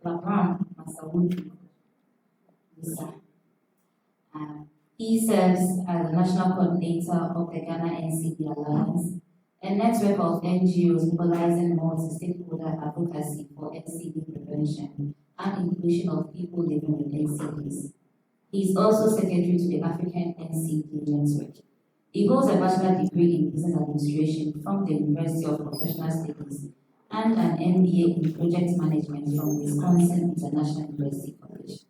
Labram Masawudi Musa. He serves as the national coordinator of the Ghana NCD Alliance, a network of NGOs mobilizing multi-stakeholder advocacy for NCD prevention and inclusion of people living with NCDs. He is also secretary to the African NCD Network. He holds a bachelor degree in business administration from the University of Professional Studies and an MBA in project management from Wisconsin International University College.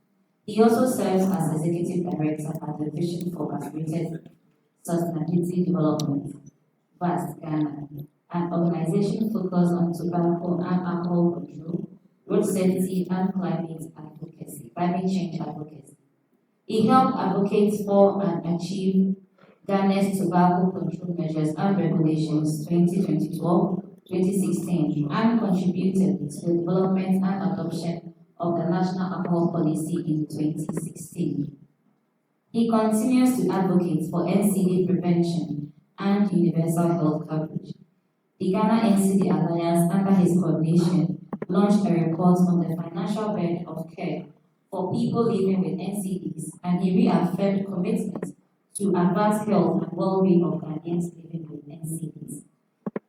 He also serves as executive director at the Vision for Accelerated Sustainability Development, VAST Ghana, an organization focused on tobacco and alcohol control, road safety, and climate change advocacy. He helped advocate for and achieve Ghana's tobacco control measures and regulations 2012-2016 and contributed to the development and adoption of the National Alcohol Policy in 2016. He continues to advocate for NCD prevention and universal health coverage. The Ghana NCD Alliance, under his coordination, launched a report on the financial burden of care for people living with NCDs, and he reaffirmed commitment to advance health and well-being of Ghanaians living with NCDs.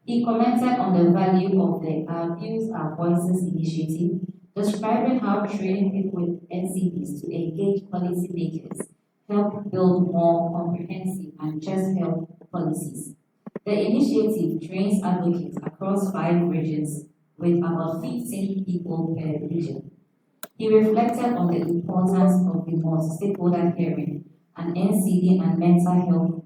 He commented on the value of the Our Views, Our Voices initiative, describing how training people with NCDs to engage policymakers help build more comprehensive and just health policies. The initiative trains advocates across 5 regions with about 15 people per region. He reflected on the importance of the multi-stakeholder hearing and NCD and mental health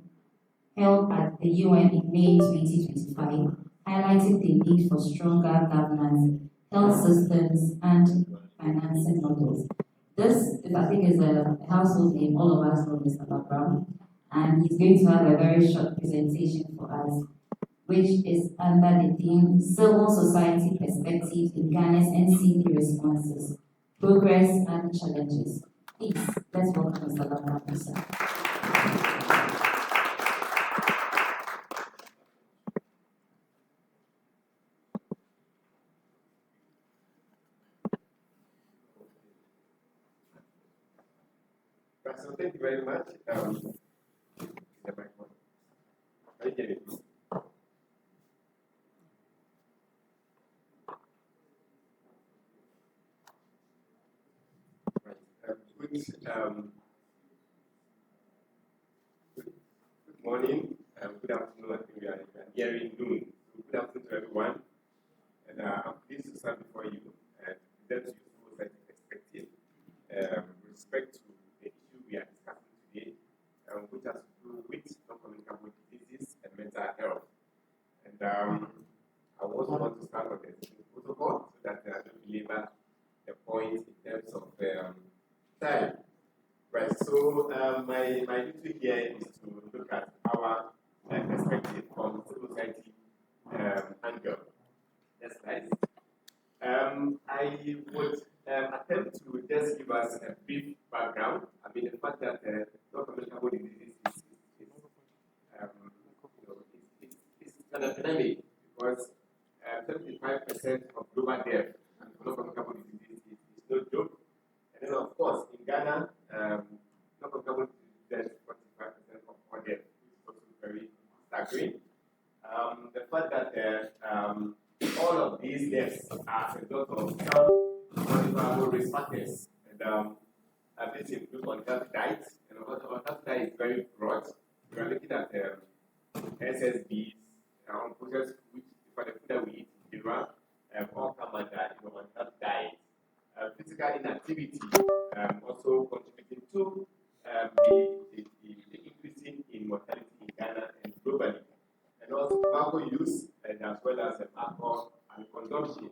held at the UN in May 2025, highlighting the need for stronger governance, health systems, and financing models. This, I think, is a household name. All of us know Mr. Labram, and he's going to have a very short presentation for us, which is under the theme Civil Society Perspectives in Ghana's NCD Responses, Progress and Challenges. Please, let's welcome Mr. Labram, sir. So thank you very much. Good morning, good afternoon. I think we are hearing noon. Good afternoon to everyone. And I'm pleased to stand before you and present to you what I'm expecting with respect to the issue we are discussing today, which has to do with non-communicable diseases and mental health. And I also want to start with the protocol so that I don't belabor the point in terms of time. Right, so my duty here is to look at our perspective from civil society angle. Next slide. I would attempt to just give us a brief background. I mean, the fact that non-communicable diseases is an epidemic because 75% of global death and non-communicable diseases is no joke. And then, of course, in Ghana, non-communicable diseases is 45% of all death, which is also very staggering. The fact that all of these deaths are a result of some modifiable risk factors, and this includes unhealthy diet, and unhealthy diet is very broad. We are looking at SSBs, processed food, for the food that we eat in general, all come under unhealthy diet. Physical inactivity also contributing to the increasing in mortality in Ghana and globally. And also tobacco use, and as well as alcohol and consumption.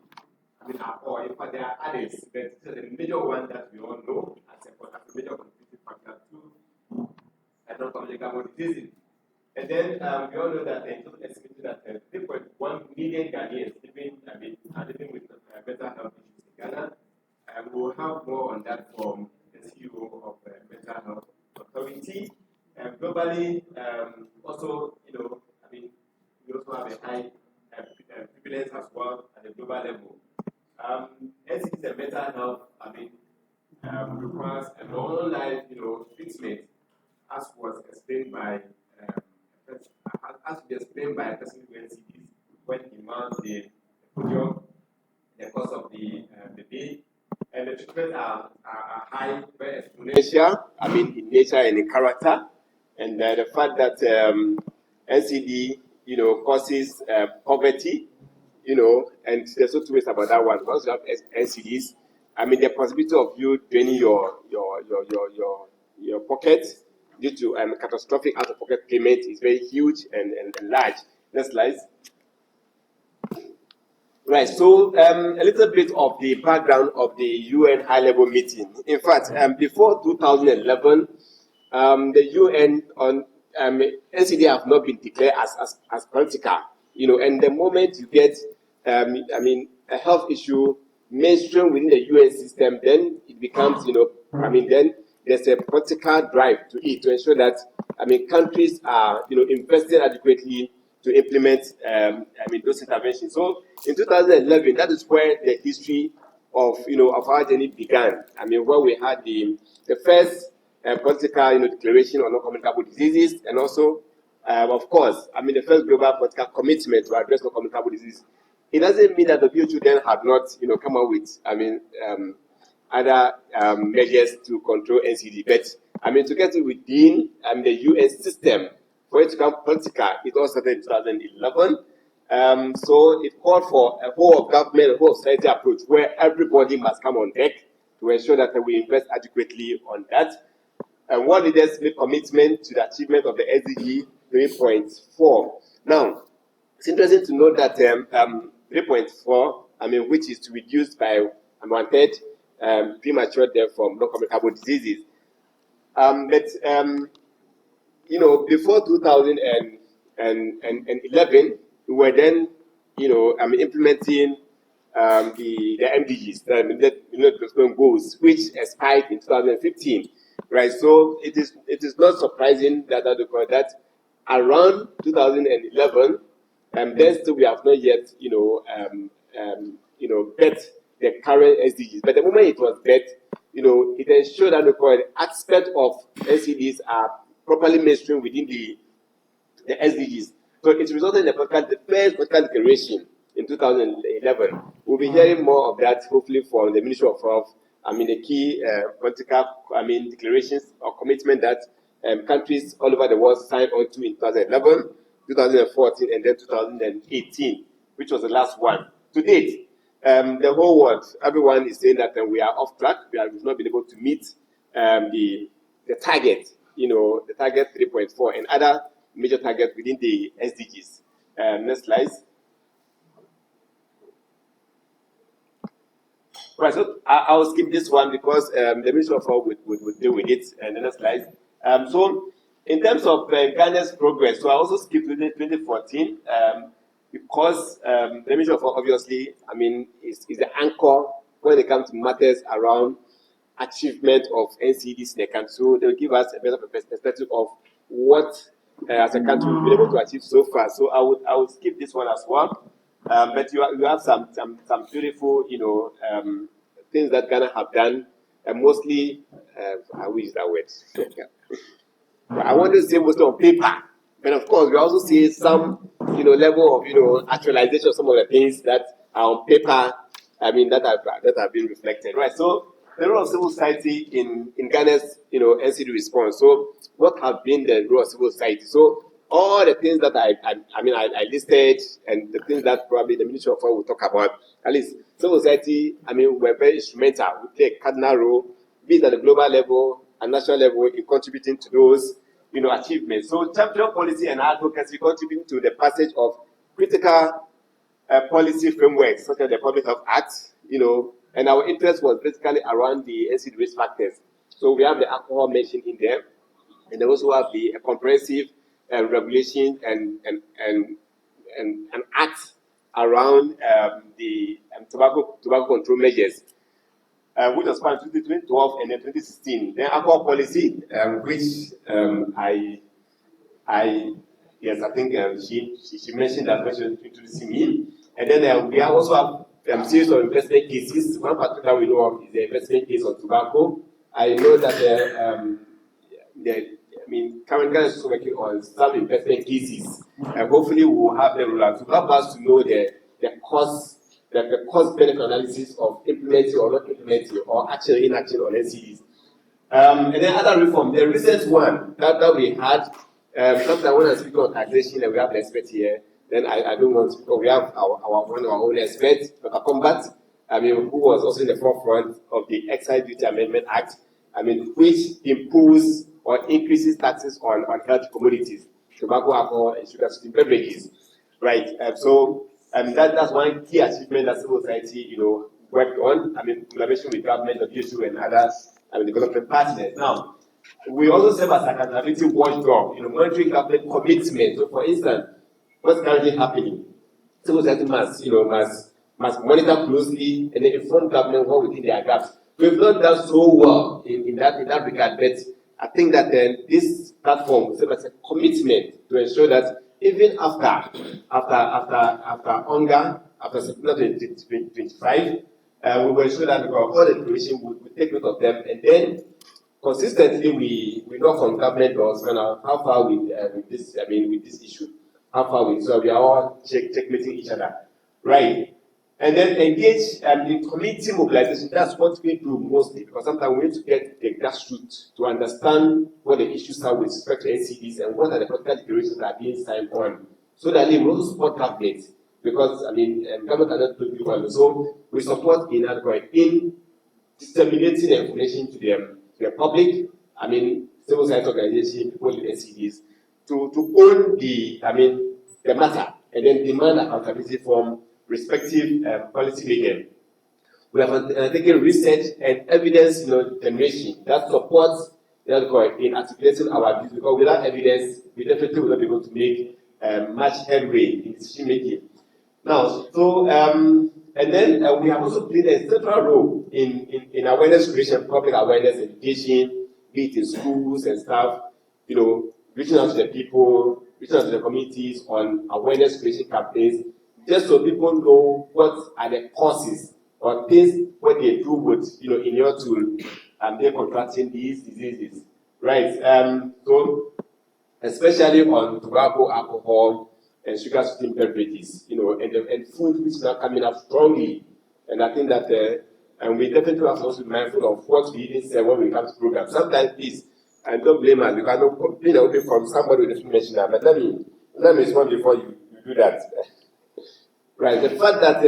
I mean, alcohol, in fact, there are others, but this is the major one that we all know as a major contributing factor to non-communicable diseases. And then we all know that it's estimated that 3.1 million Ghanaians are living with mental health issues in Ghana. And we'll have more on that from the CEO of Mental Health Authority. Globally, also, we also have a high prevalence as well at the global level. NCDs and mental mental health, requires a long-life, treatment, as was explained by a person who NCDs when he mounts the podium in the course of the day. And the treatments are high, very exponential, in nature and in character. And the fact that NCD, causes poverty, and there's no two ways about that one. Once you have NCDs, the possibility of you draining your pocket due to catastrophic out-of-pocket payment is very huge and large. Next slide. Right, so a little bit of the background of the UN high-level meeting. In fact, before 2011, the UN on NCD have not been declared as political, and the moment you get, a health issue mainstream within the UN system, then it becomes, then there's a political drive to it to ensure that, countries are, investing adequately to implement, those interventions. So in 2011, that is where the history of, of our journey began. Where we had the first political, declaration on non-communicable diseases, and also, of course, the first global political commitment to address non-communicable disease. It doesn't mean that the WHO then have not, come up with, other measures to control NCD, but to get it within the UN system for it to become political, it all started in 2011. So it called for a whole of government, a whole of society approach where everybody must come on deck to ensure that we invest adequately on that. And world leaders made commitment to the achievement of the SDG 3.4. Now, it's interesting to note that 3.4, which is to reduce by 1/3 premature death from non-communicable diseases. Before 2011, we were then, implementing the MDGs, the development goals, which expired in 2015, right? So it is not surprising that around 2011, then still we have not yet, bet the current SDGs. But the moment it was bet, it ensured that the aspect of NCDs are properly mainstream within the SDGs. So it resulted in the first political declaration in 2011. We'll be hearing more of that, hopefully, from the Ministry of Health. The key political, declarations or commitment that countries all over the world signed on to in 2011, 2014, and then 2018, which was the last one. To date, the whole world, everyone is saying that we are off track. We've not been able to meet the target, the target 3.4 and other major targets within the SDGs. Next slide. Right, so I'll skip this one because the Ministry of Health would deal with it. And the next slide. So, in terms of Ghana's progress, so I also skipped 2014 because the Ministry of Health, obviously, is the anchor when it comes to matters around achievement of NCDs in the country. So they'll give us a better perspective of what, as a country, we've been able to achieve so far. So I would skip this one as well. But you have some beautiful, things that Ghana have done, and mostly, I wish that word. I want to say mostly on paper, but of course, we also see some, level of, actualization of some of the things that are on paper. That have been reflected, right? So the role of civil society in Ghana's, NCD response. So what have been the role of civil society? So all the things that I listed, and the things that probably the Ministry of Health will talk about, at least civil society, we're very instrumental. We play a cardinal role, be it at the global level and national level, in contributing to those, achievements. So champion policy and advocacy contribute to the passage of critical policy frameworks, such as the Public Health Act, and our interest was basically around the NCD risk factors. So we have the alcohol mentioned in there, and they also have the comprehensive regulation and act around the tobacco control measures, which was passed in 2012 and then 2016. Then alcohol policy, which I think she mentioned that when she was introducing me. And then we also have series of investment cases. One particular we know of is the investment case on tobacco. I know that current Ghana is also working on some investment cases, and hopefully we will have them to help us to know the cost benefit analysis of implementing or not implementing or actually inaction on NCDs. And then other reform, the recent one that we had, sometimes when I speak on taxation and we have the expert here, then I don't want to, because we have our own expert, Dr. Combat, who was also in the forefront of the Excise Duty Amendment Act, which improves or increases taxes on health commodities, tobacco, alcohol, and sugar-sweetened beverages, right? That's one key achievement that civil society, worked on. Collaboration with government, the issue, and others, development partners. Now, we also serve as accountability watchdog, monitoring government commitment. So, for instance, what's currently happening? Civil society must monitor closely and then inform government what within their gaps. We've not done so well in that regard, but I think that this platform serves as a commitment to ensure that even after hunger, after September 2025, we will ensure that all the information we take note of them, and then consistently we knock on government doors on how far with this issue, how far we, so we are all checkmating each other, right? And then engage in community mobilization. That's what we do mostly, because sometimes we need to get the grassroots to understand what the issues are with respect to NCDs and what are the political declarations that are being signed on, so that they will also support government. Because government are not doing well, so we support in disseminating the information to the public. Civil society organizations, people with NCDs, to own the matter and then demand accountability from respective policy makers. We have taken research and evidence generation that supports in articulating our views, because without evidence, we definitely will not be able to make much headway in decision making. Now, so and then we have also played a central role in awareness creation, public awareness, education, be it in schools and stuff, reaching out to the people, reaching out to the communities on awareness creation campaigns, just so people know what are the causes or things what they do with in order to they're contracting these diseases, right? So especially on tobacco, alcohol, and sugar-sweetened beverages, and food which is now coming up strongly. And I think that and we definitely have to also be mindful of what we even say when we come to programs. Sometimes please, and don't blame us, because I know complain from somebody with information now, but let me respond before you do that. Right, the fact that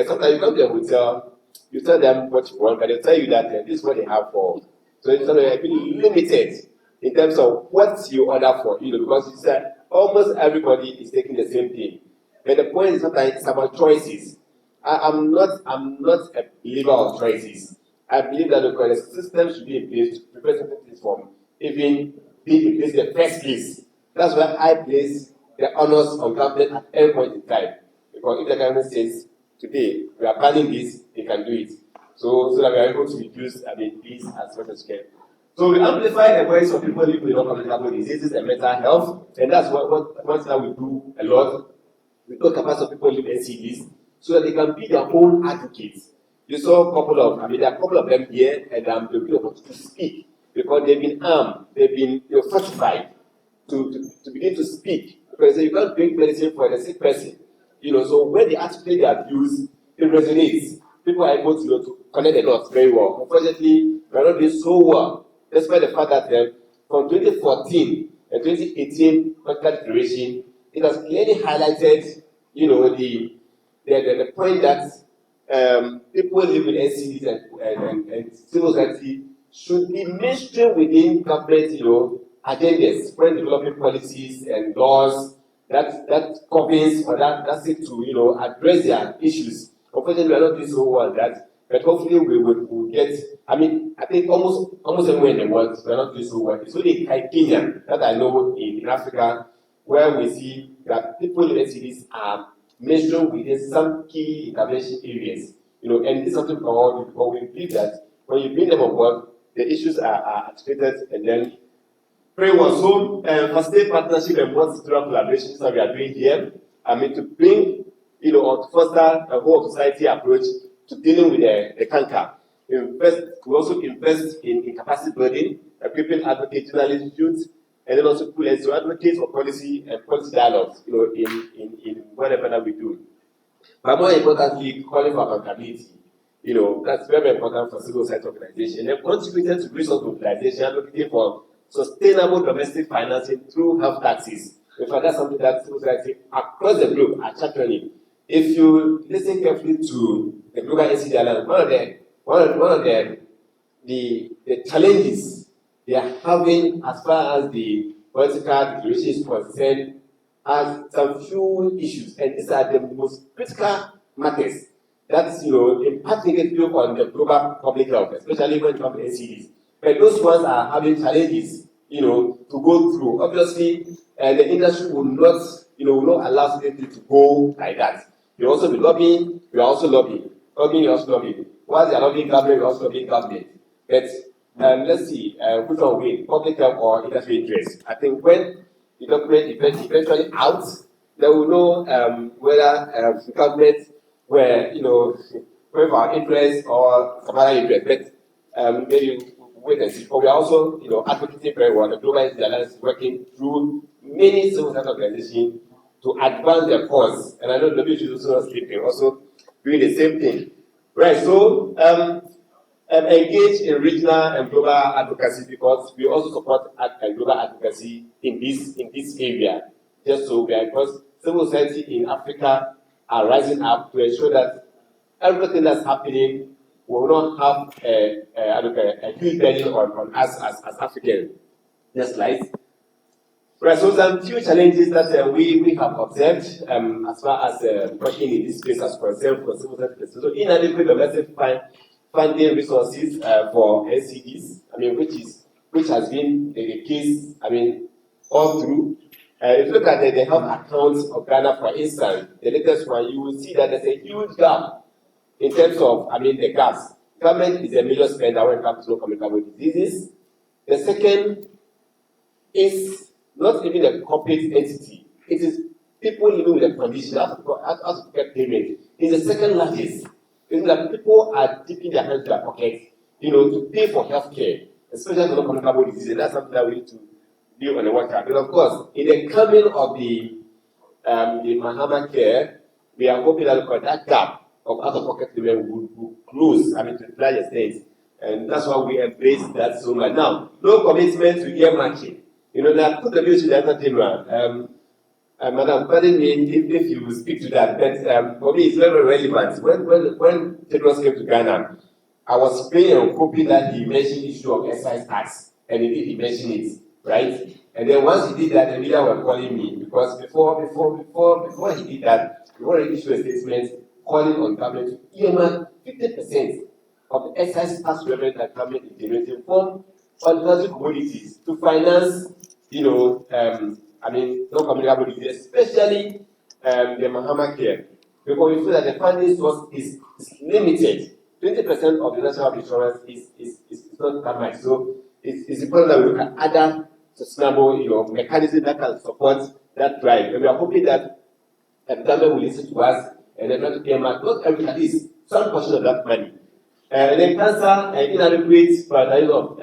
sometimes you come to a hotel, you tell them what you want, but they tell you that this is what they have for. So it's really limited in terms of what you order for, because it's almost everybody is taking the same thing. But the point is sometimes it's about choices. I'm not a believer of choices. I believe that the system should be in place to prevent certain things from even being in place in the first place. That's why I place the honors on government at every point in time. Because if the government says today we are planning this, they can do it. So that we are able to reduce this as much as we can. So we amplify the voice of people living with non-communicable diseases and mental health, and that's what we do a lot. We talk about some people living with NCDs so that they can be their own advocates. You saw a couple of, there are a couple of them here, and they'll be able to speak because they've been armed, they've been fortified to begin to speak. Because you can't drink medicine for a sick person. So when they articulate their views, it resonates. People are able to connect the dots very well. Unfortunately, we are not doing so well, despite the fact that from 2014 and 2018 political declaration, it has clearly highlighted, the point that people living with NCDs and civil society should be mainstream within government, agendas when developing policies and laws that governs or that seek to address their issues. Unfortunately, we are not doing so well at that, but hopefully we will get. I think almost everywhere in the world we are not doing so well. It's only in Kenya that I know in Africa where we see that people in NCDs are measured within some key intervention areas. And this is something because we believe that when you bring them on board, the issues are articulated and then very well. So, facilitate partnership and multi-sectoral collaborations that we are doing here. To bring or to foster a whole society approach to dealing with the canker. We also invest in capacity building, equipping advocates, journalists, youth, and then also put to advocate for policy and policy dialogues, in whatever that we do. But more importantly, calling for accountability. That's very, very important for civil society organization. They've contributed to resource mobilization, advocating for sustainable domestic financing through health taxes. In fact, that's something that civil society across the globe are championing. If you listen carefully to the global NCDs, one of the challenges they are having as far as the political declaration is concerned are some few issues, and these are the most critical matters that impact negatively on the global public health, especially when it comes to NCDs. But those ones are having challenges, to go through. Obviously, the industry will not allow it to go like that. We also be lobbying. We are also lobbying. Lobbying, we are also lobbying. While they are lobbying government, we are also lobbying government. But let's see, which one will win, public health or industry interest. I think when the document eventually out, they will know whether government were, whether our interest or some other interest. But maybe wait and see. But we are also, advocating very well. The Global Alliance is working through many civil society organizations to advance their cause. And I know the WHO is also sleeping, also doing the same thing. Right, so engage in regional and global advocacy, because we also support global advocacy in this area. Just so because civil society in Africa are rising up to ensure that everything that's happening will not have a huge burden on us as Africans. Next slide. Right, so some few challenges that we have observed as far as working in this space as concerned for civil society. So inadequate domestic funding resources for NCDs, which has been the case, all through. If you look at the health accounts of Ghana, for instance, the latest one, you will see that there's a huge gap in terms of, the gaps. Government is a major spender when it comes to communicable diseases. The second is not even a corporate entity. It is people living with a condition as to get payment. It's the second largest. It's that people are dipping their hands in their pockets, to pay for healthcare, especially for non-communicable diseases. That's something that we need to do on the water. But of course, in the coming of the Mahama care, we are hoping that gap of out-of-pocket payment will close, to the large extent. And that's why we embrace that so much. Now, no commitment to earmarking. That put the view to the entertainment. Madam, pardon me if you speak to that, but for me it's very, very relevant. When Tedros came to Ghana, I was praying and hoping that he mentioned the issue of excise tax, and indeed he mentioned it, right? And then once he did that, the media were calling me, because before he did that, he already issued a statement calling on government to earmark 50% of the excise tax revenue that government is generating from agricultural commodities to finance, non-communicable diseases, especially the Mahama care, because we feel that the funding source is limited. 20% of the national insurance is not that much. So it's important that we look at other sustainable, mechanisms that can support that drive. And we are hoping that the government will listen to us and then try to earmark not every, at least some portion of that money. And then cancer and inadequate prioritization of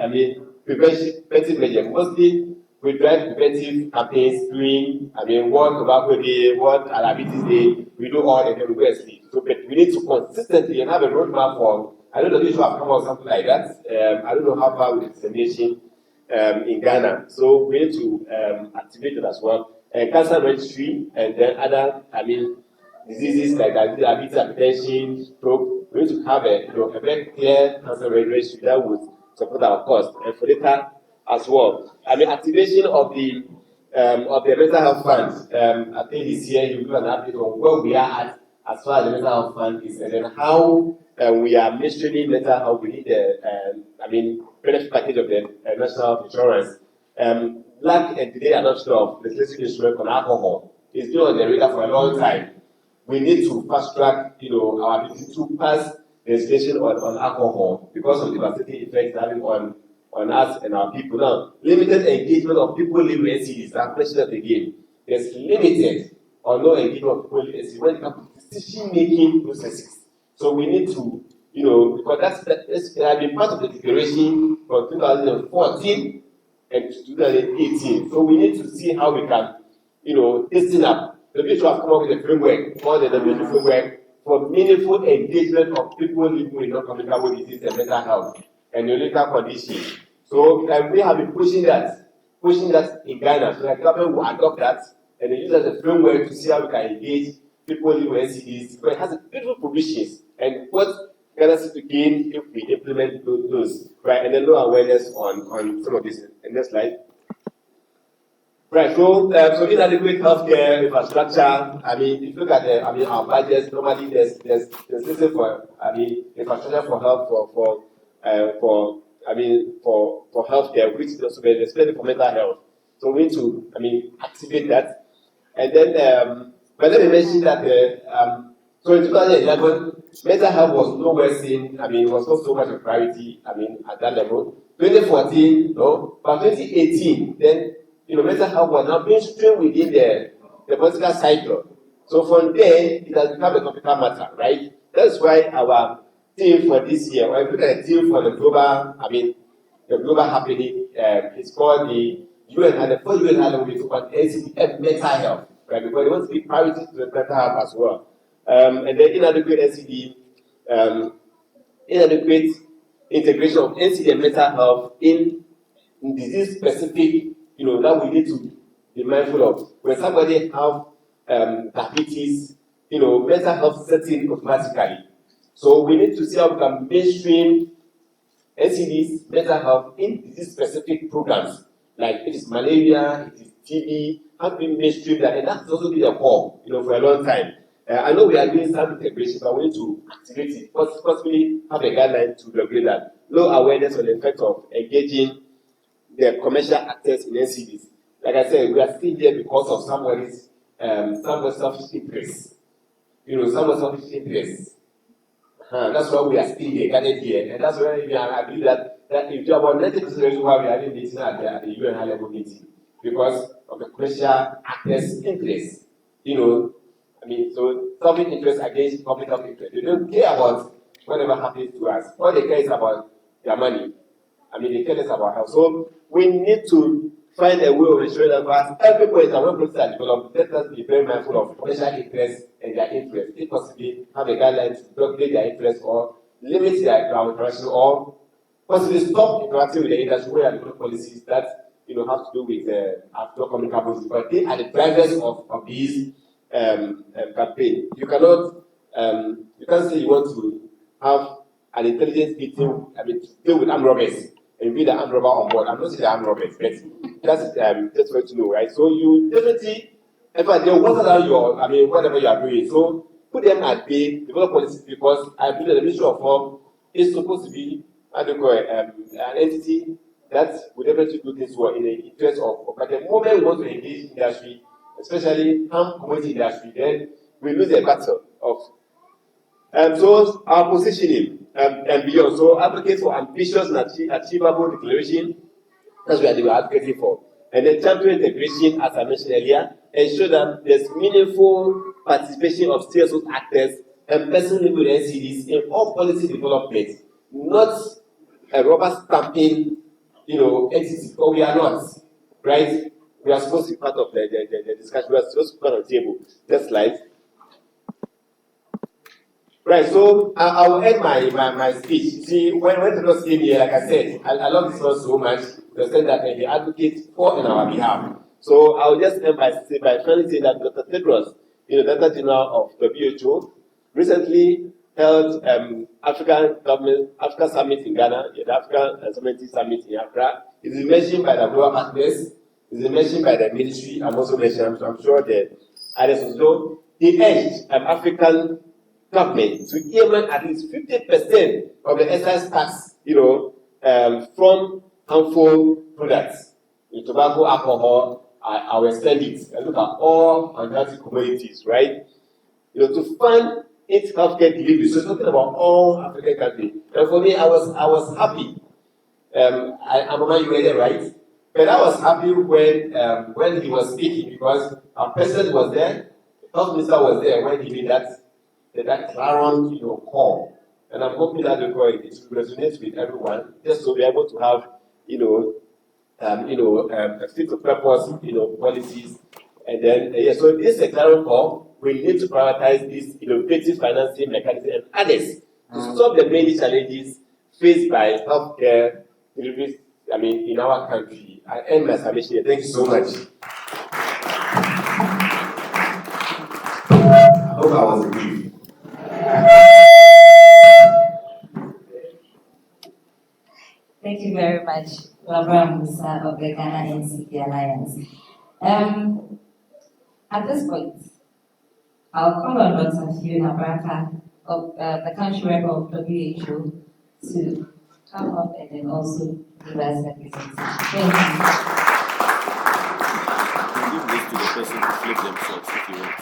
preventive measures. Mostly we drive preventive campaigns doing World Tobacco Day, World Diabetes Day, we do all and then we go and sleep. So but we need to consistently and have a roadmap for, I don't know if you have come out something like that. I don't know how far with dissemination in Ghana. So we need to activate it as well. And cancer registry and then other diseases like diabetes, hypertension, stroke. We need to have a very clear cancer registry that would support our cost and for data as well. Activation of the mental health fund. I think this year you will do an update on where we are at as far as the mental health fund is, and then how we are administering mental health within the benefit package of the national insurance. Lack and delayed adoption of legislative instrument on alcohol is been on the radar for a long time. We need to fast track, our ability to pass legislation on alcohol because of the devastating effects having on us and our people. Now, limited engagement of people living with NCDs. I'm questioning that again. There's limited or no engagement of people living with NCDs when it comes to decision-making processes. So we need to, because that has been part of the declaration from 2014 and 2018. So we need to see how we can, hasten up. The WHO has come up with a framework, called the WHO framework, for meaningful engagement of people living with non-communicable disease and mental health and neurological conditions. So we have been pushing that in Ghana. So the government will adopt that and use as a framework to see how we can engage people living with NCDs. But it has beautiful provisions and what Ghana seeks to gain if we implement those, right? And then low awareness on some of this. And next slide. Right, so inadequate healthcare infrastructure. I mean, if you look at our budgets, normally there's system for infrastructure for health for healthcare, which is also very especially for mental health. So we need to activate that. And then but let me mention that so in 2011 mental health was nowhere seen, it was not so much a priority, at that level. 2014, no, but 2018, then mental health was now mainstream within the political cycle. So from there, it has become a topical matter, right? That's why our theme for this year, when we look at the theme for the global happening, it's called the UN HLM. The first UN HLM will be about NCD mental health, right? Because they want to give priority to the mental health as well. And then inadequate NCD, inadequate integration of NCD and mental health in disease specific, that we need to be mindful of. When somebody have diabetes, mental health sets in automatically. So we need to see how we can mainstream NCDs, mental health in disease specific programs. Like it is malaria, it is TB, how to mainstream that, and that's also been a call, for a long time. I know we are doing some integration, but we need to activate it. Possibly have a guideline to regulate that. Low awareness on the effect of engaging the commercial actors in NCDs. Like I said, we are still here because of somebody's selfish interest. Someone's selfish interest. That's why we are still here, gathered here. And that's why I believe that if you are about 90% of the reason why we are having meeting at the UN HLM meeting, because of the commercial actors' interest. So selfish interest against public health interest. They don't care about whatever happens to us. All they care is about their money. They care less about health. So we need to find a way of ensuring that for every point that when policies are developed, let us be very mindful of commercial interests and their interests. If possibly, have a guideline to blockade their interests or limit their interaction or possibly stop interacting with the industry where there are policies that have to do with after communicable, but they are the drivers of these campaign. You cannot you can't say you want to have an intelligence meeting, to deal with armed robbers and be the armed robber on board. I'm not saying the armed robbers, but that's just for you to know, right? So you definitely, in fact, they will water down your, whatever you are doing. So put them at bay, develop policies, because I believe that the Ministry of Home is supposed to be an entity that will definitely do this work in the interest of. But the moment we want to engage industry, especially harm commodity industry, then we lose the battle of. So our positioning and beyond. So advocate for ambitious and achievable declaration. That's what we are advocating for. And then champion integration, as I mentioned earlier, ensure that there's meaningful participation of CSO actors and person living with NCDs in all policy development, not a rubber stamping, entity. But we are not, right? We are supposed to be part of the discussion. We are supposed to be part of the table. Next slide. Right, so I will end my speech. See, when Tedros came here, like I said, I love this one so much, to the extent that he advocates for on our behalf. So I will just end by finally saying that Dr. Tedros, Director General of the WHO, recently held Africa Summit in Ghana, the African Sovereignty Summit in Accra. It is mentioned by the global partners, it is mentioned by the ministry, I'm also mentioned, so I'm sure the others will know. He urged African government to earmark at least 50% of the excise tax, from harmful products, tobacco, alcohol, I will extend it and look at all unhealthy commodities, right? To fund its healthcare delivery. So talking about all African countries. And for me, I was happy. I'm a man, you were there, right? But I was happy when he was speaking because our president was there, the health minister was there when he did that. that clarion, call. And I'm hoping that it will resonate with everyone, just to be able to have, a fit of purpose, policies. And then, so this is a clarion call. We need to prioritize this innovative financing mechanism and others to solve the many challenges faced by healthcare deliveries, in our country. I end my submission here. Thank you so much. I hope I was brief. Thank you very much, Labram Musa of the Ghana NCD Alliance. At this point, I'll call on Dr. Fiona Braka of the country rep of WHO to come up and then also give us a presentation. Thank you. You can give this to the person to flip themselves if you want.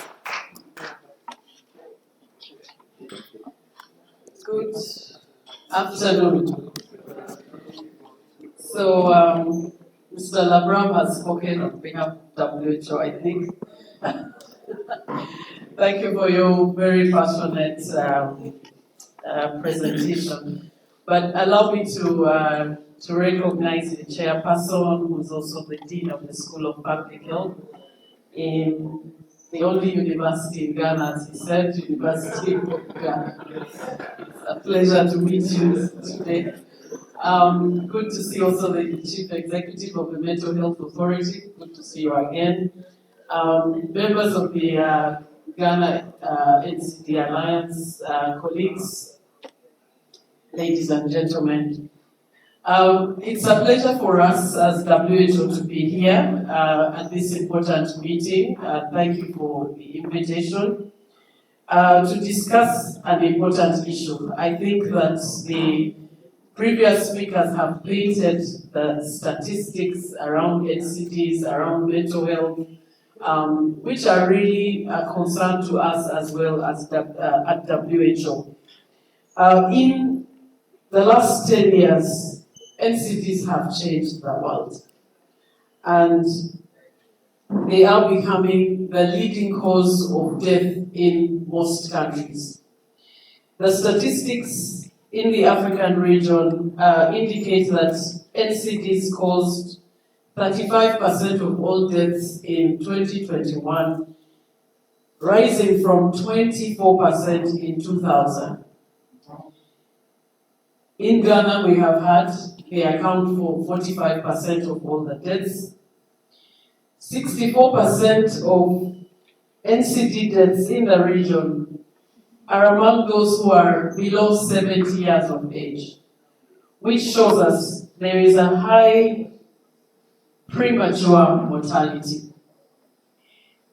Good afternoon. So, Mr. Labram has spoken on behalf of WHO, I think. Thank you for your very passionate presentation. But allow me to recognize the chairperson, who's also the dean of the School of Public Health in the only university in Ghana, as he said, University of Ghana. It's a pleasure to meet you today. Good to see also the Chief Executive of the Mental Health Authority. Good to see you again. Members of the Ghana NCD Alliance, colleagues, ladies and gentlemen. It's a pleasure for us as WHO to be here at this important meeting. Thank you for the invitation to discuss an important issue. I think that the previous speakers have painted the statistics around NCDs, around mental health, which are really a concern to us as well as at WHO. In the last 10 years, NCDs have changed the world, and they are becoming the leading cause of death in most countries. The statistics in the African region indicate that NCDs caused 35% of all deaths in 2021, rising from 24% in 2000. In Ghana, we have had, they account for 45% of all the deaths. 64% of NCD deaths in the region are among those who are below 70 years of age, which shows us there is a high premature mortality.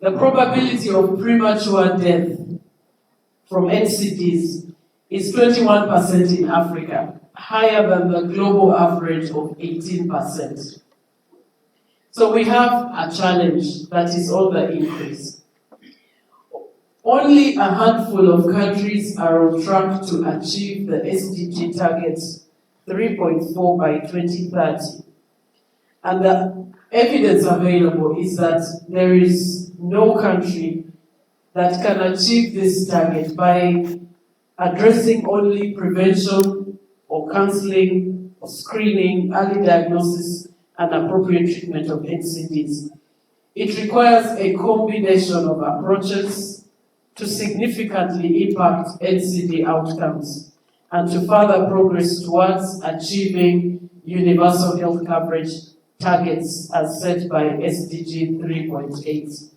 The probability of premature death from NCDs is 21% in Africa, higher than the global average of 18%. So we have a challenge that is on the increase. Only a handful of countries are on track to achieve the SDG targets 3.4 by 2030. And the evidence available is that there is no country that can achieve this target by addressing only prevention or counseling or screening, early diagnosis, and appropriate treatment of NCDs. It requires a combination of approaches to significantly impact NCD outcomes and to further progress towards achieving universal health coverage targets as set by SDG 3.8.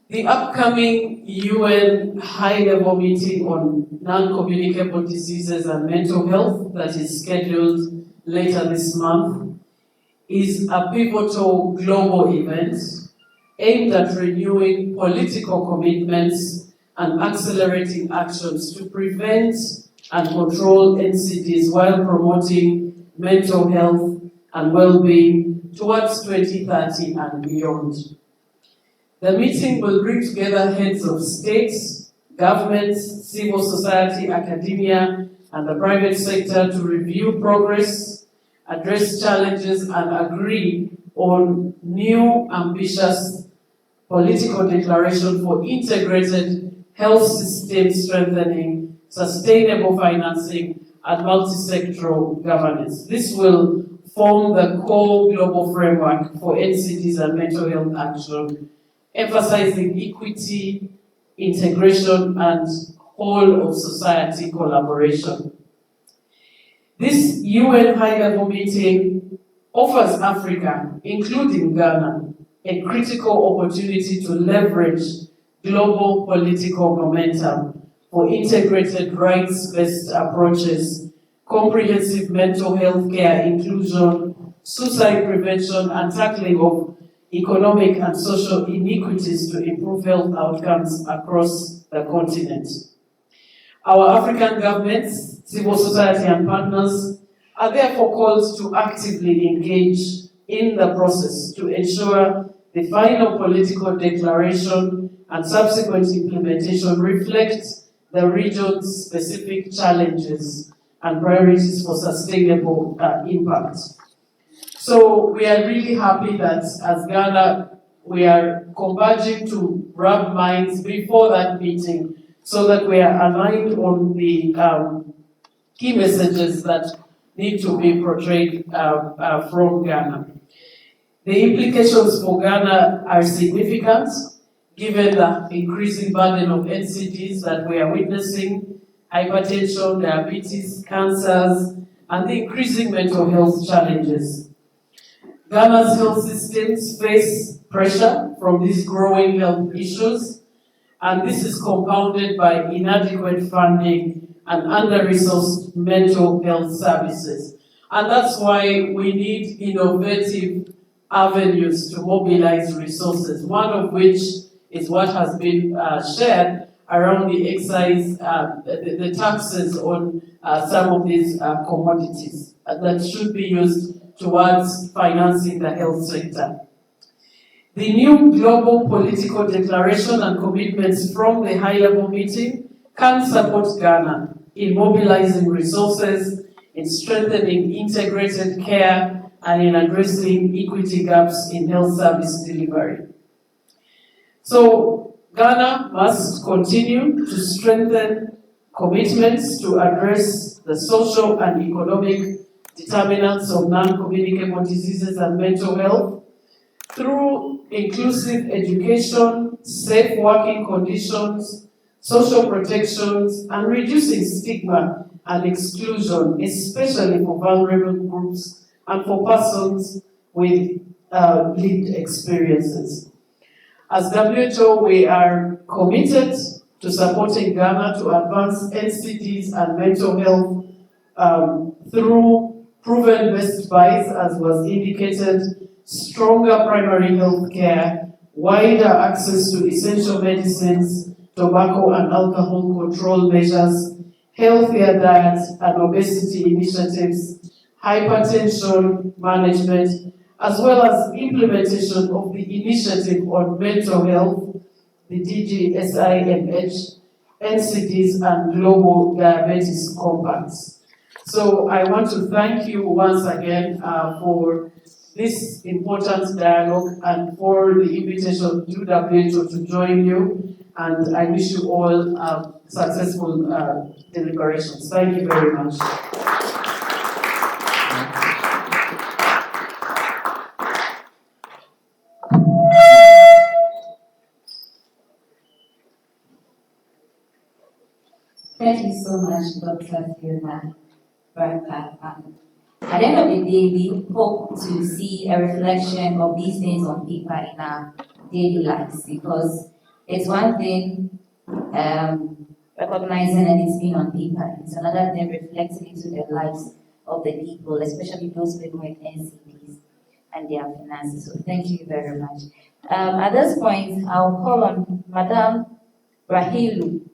The upcoming UN high-level meeting on non-communicable diseases and mental health that is scheduled later this month is a pivotal global event aimed at renewing political commitments and accelerating actions to prevent and control NCDs while promoting mental health and well-being towards 2030 and beyond. The meeting will bring together heads of states, governments, civil society, academia, and the private sector to review progress, address challenges, and agree on new, ambitious political declaration for integrated health system strengthening, sustainable financing, and multi-sectoral governance. This will form the core global framework for NCDs and mental health action, emphasizing equity, integration, and whole of society collaboration. This UN high-level meeting offers Africa, including Ghana, a critical opportunity to leverage global political momentum for integrated rights-based approaches, comprehensive mental health care inclusion, suicide prevention, and tackling of economic and social inequities to improve health outcomes across the continent. Our African governments, civil society, and partners are therefore called to actively engage in the process to ensure the final political declaration and subsequent implementation reflect the region's specific challenges and priorities for sustainable impact. So we are really happy that as Ghana, we are converging to rub minds before that meeting so that we are aligned on the key messages that need to be portrayed from Ghana. The implications for Ghana are significant, given the increasing burden of NCDs that we are witnessing, hypertension, diabetes, cancers, and the increasing mental health challenges. Ghana's health systems face pressure from these growing health issues, and this is compounded by inadequate funding and under-resourced mental health services. And that's why we need innovative avenues to mobilize resources, one of which is what has been shared around the excise, the taxes on some of these commodities that should be used towards financing the health sector. The new global political declaration and commitments from the high-level meeting can support Ghana in mobilizing resources, in strengthening integrated care, and in addressing equity gaps in health service delivery. So Ghana must continue to strengthen commitments to address the social and economic determinants of non-communicable diseases and mental health through inclusive education, safe working conditions, social protections, and reducing stigma and exclusion, especially for vulnerable groups and for persons with lived experiences. As WHO, we are committed to supporting Ghana to advance NCDs and mental health through proven best buys, as was indicated, stronger primary health care, wider access to essential medicines, tobacco and alcohol control measures, healthier diet and obesity initiatives, hypertension management, as well as implementation of the initiative on mental health, the DGSIMH, NCDs, and global diabetes compacts. So I want to thank you once again for this important dialogue and for the invitation to WHO to join you, and I wish you all successful deliberations. Thank you very much. Thank you so much, Dr. Fiona Barker. At the end of the day, we hope to see a reflection of these things on paper in our daily lives, because it's one thing recognizing that it's been on paper, it's another thing reflecting into the lives of the people, especially those living with NCDs and their finances. So thank you very much. At this point, I'll call on Madam Rahilu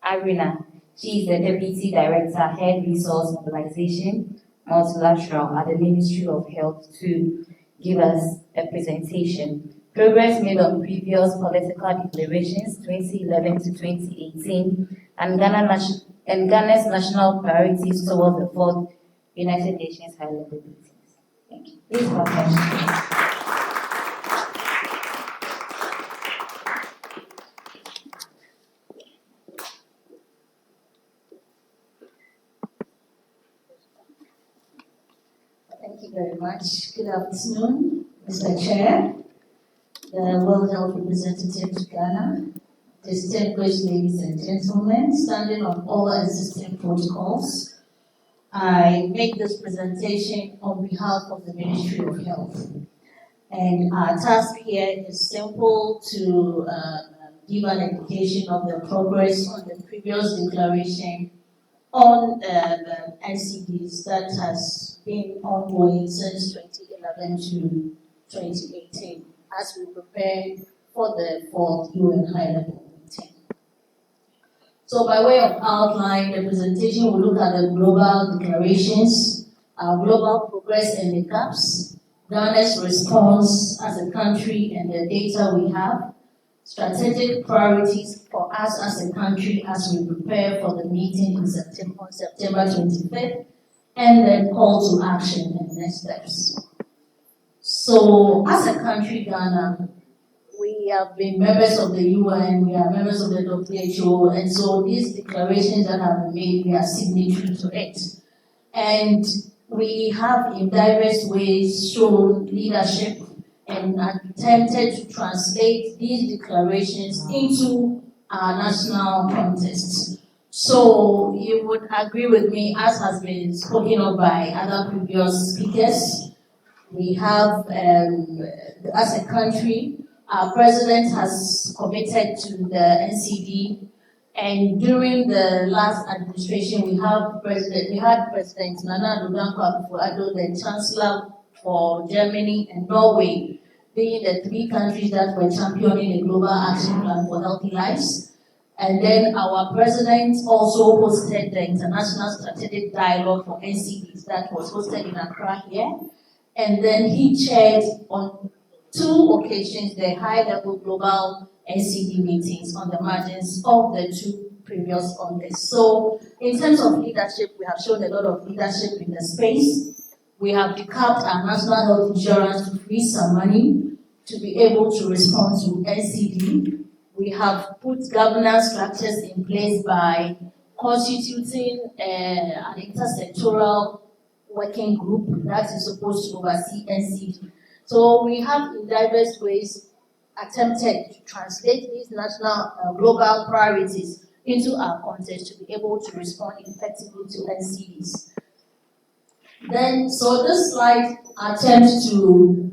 Arina. She is the Deputy Director, Head Resource Mobilization, Multilateral at the Ministry of Health, to give us a presentation. Progress made on previous political declarations, 2011 to 2018, and Ghana's national priorities towards the 4th United Nations high-level meetings. Thank you. Please welcome. you very much. Good afternoon, Mr. Chair, the World Health Representative to Ghana, distinguished ladies and gentlemen, standing on all existing protocols. I make this presentation on behalf of the Ministry of Health. And our task here is simple to give an indication of the progress on the previous declaration on the NCDs that has been ongoing since 2011 to 2018 as we prepare for the 4th UN HLM meeting. So by way of outline, the presentation will look at the global declarations, our global progress and the gaps, Ghana's response as a country and the data we have, strategic priorities for us as a country as we prepare for the meeting in September 25th, and then call to action and next steps. So as a country, Ghana, we have been members of the UN, we are members of the WHO, and so these declarations that have been made, we are signatory to it. And we have in diverse ways shown leadership and attempted to translate these declarations into our national context. So you would agree with me, as has been spoken of by other previous speakers, we have, as a country, our president has committed to the NCD, and during the last administration, we had President Nana Akufo-Addo, the Chancellor for Germany and Norway, being the 3 countries that were championing the Global Action Plan for Healthy Lives. And then our president also hosted the International Strategic Dialogue for NCDs that was hosted in Accra here. And then he chaired on 2 occasions the high-level global NCD meetings on the margins of the 2 previous contests. So in terms of leadership, we have shown a lot of leadership in the space. We have decapped our national health insurance to free some money to be able to respond to NCD. We have put governance structures in place by constituting an intersectoral working group that is supposed to oversee NCD. So we have in diverse ways attempted to translate these national global priorities into our context to be able to respond effectively to NCDs. Then, so this slide attempts to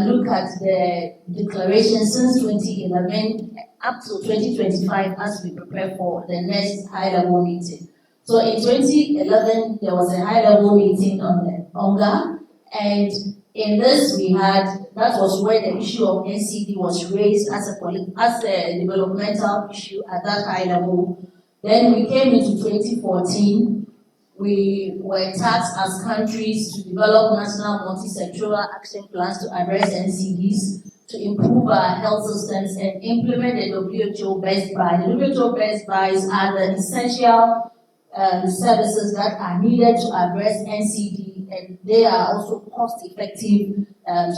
look at the declaration since 2011 up to 2025 as we prepare for the next high-level meeting. So in 2011, there was a high-level meeting on the UNGA, and in this that was where the issue of NCD was raised as a developmental issue at that high level. Then we came into 2014, we were tasked as countries to develop national multi-sectoral action plans to address NCDs, to improve our health systems and implement the WHO best buys. The WHO best buys are the essential services that are needed to address NCD, and they are also cost-effective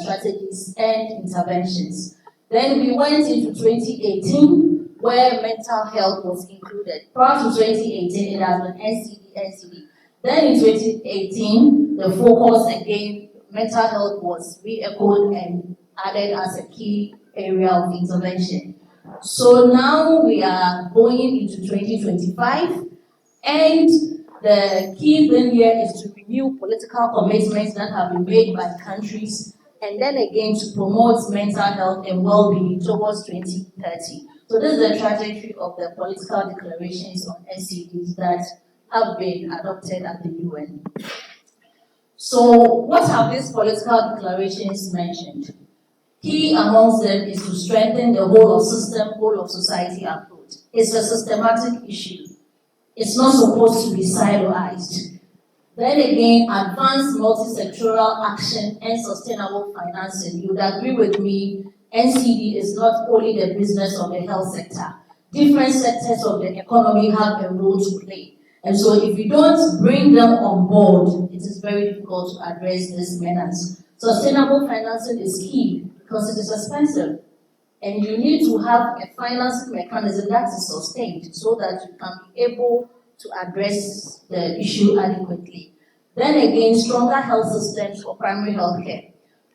strategies and interventions. Then we went into 2018, where mental health was included. Prior to 2018, it has been NCD. Then in 2018, the focus again, mental health was re-echoed and added as a key area of intervention. So now we are going into 2025, and the key thing here is to renew political commitments that have been made by countries, and then again to promote mental health and well-being towards 2030. So this is the trajectory of the political declarations on NCDs that have been adopted at the UN. So what have these political declarations mentioned? Key amongst them is to strengthen the whole of system, whole of society approach. It's a systematic issue. It's not supposed to be siloized. Then again, advanced multi-sectoral action and sustainable financing. You would agree with me, NCD is not only the business of the health sector. Different sectors of the economy have a role to play. And so if you don't bring them on board, it is very difficult to address this menace. Sustainable financing is key because it is expensive. And you need to have a financing mechanism that is sustained so that you can be able to address the issue adequately. Then again, stronger health systems for primary health care.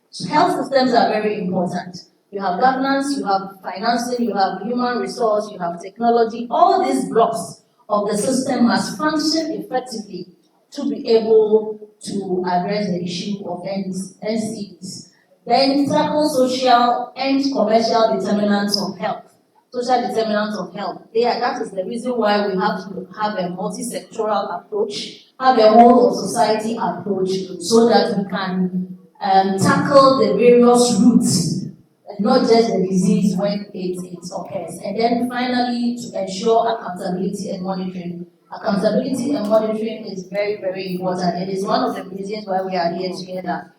So health systems are very important. You have governance, you have financing, you have human resource, you have technology. All these blocks of the system must function effectively to be able to address the issue of NCDs. Then tackle social and commercial determinants of health. Social determinants of health. That is the reason why we have to have a multi-sectoral approach, have a whole of society approach, so that we can tackle the various roots, and not just the disease when it occurs. And then finally, to ensure accountability and monitoring. Accountability and monitoring is very, very important. It is one of the reasons why we are here together.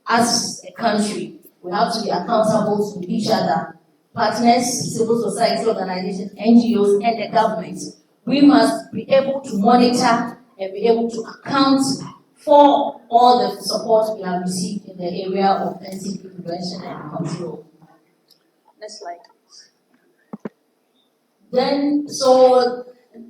As a country, we have to be accountable to each other, partners, civil society organizations, NGOs, and the government. We must be able to monitor and be able to account for all the support we have received in the area of NCD prevention and control. Next slide, please. Then, so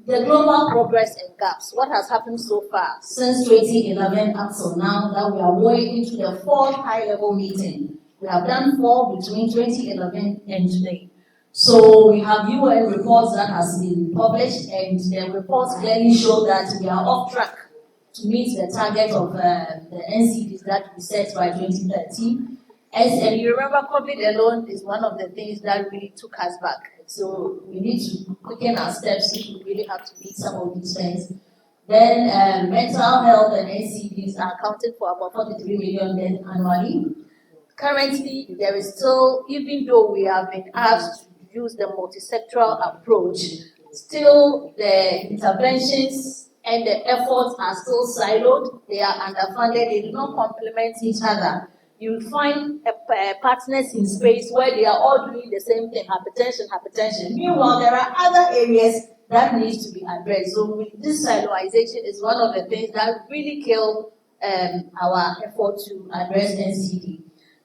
the global progress and gaps. What has happened so far since 2011 up till now that we are going into the fourth high-level meeting? We have done 4 between 2011 and today. So we have UN reports that has been published, and the reports clearly show that we are off track to meet the target of the NCDs that we set by 2030. And you remember, COVID alone is one of the things that really took us back. So we need to quicken our steps if we really have to meet some of these things. Then mental health and NCDs are accounting for about 43 million deaths annually. Currently, there is still, even though we have been asked to use the multi-sectoral approach, still the interventions and the efforts are still siloed. They are underfunded. They do not complement each other. You find partners in space where they are all doing the same thing, hypertension. Meanwhile, there are other areas that need to be addressed. So with this siloization is one of the things that really kill our effort to address NCD.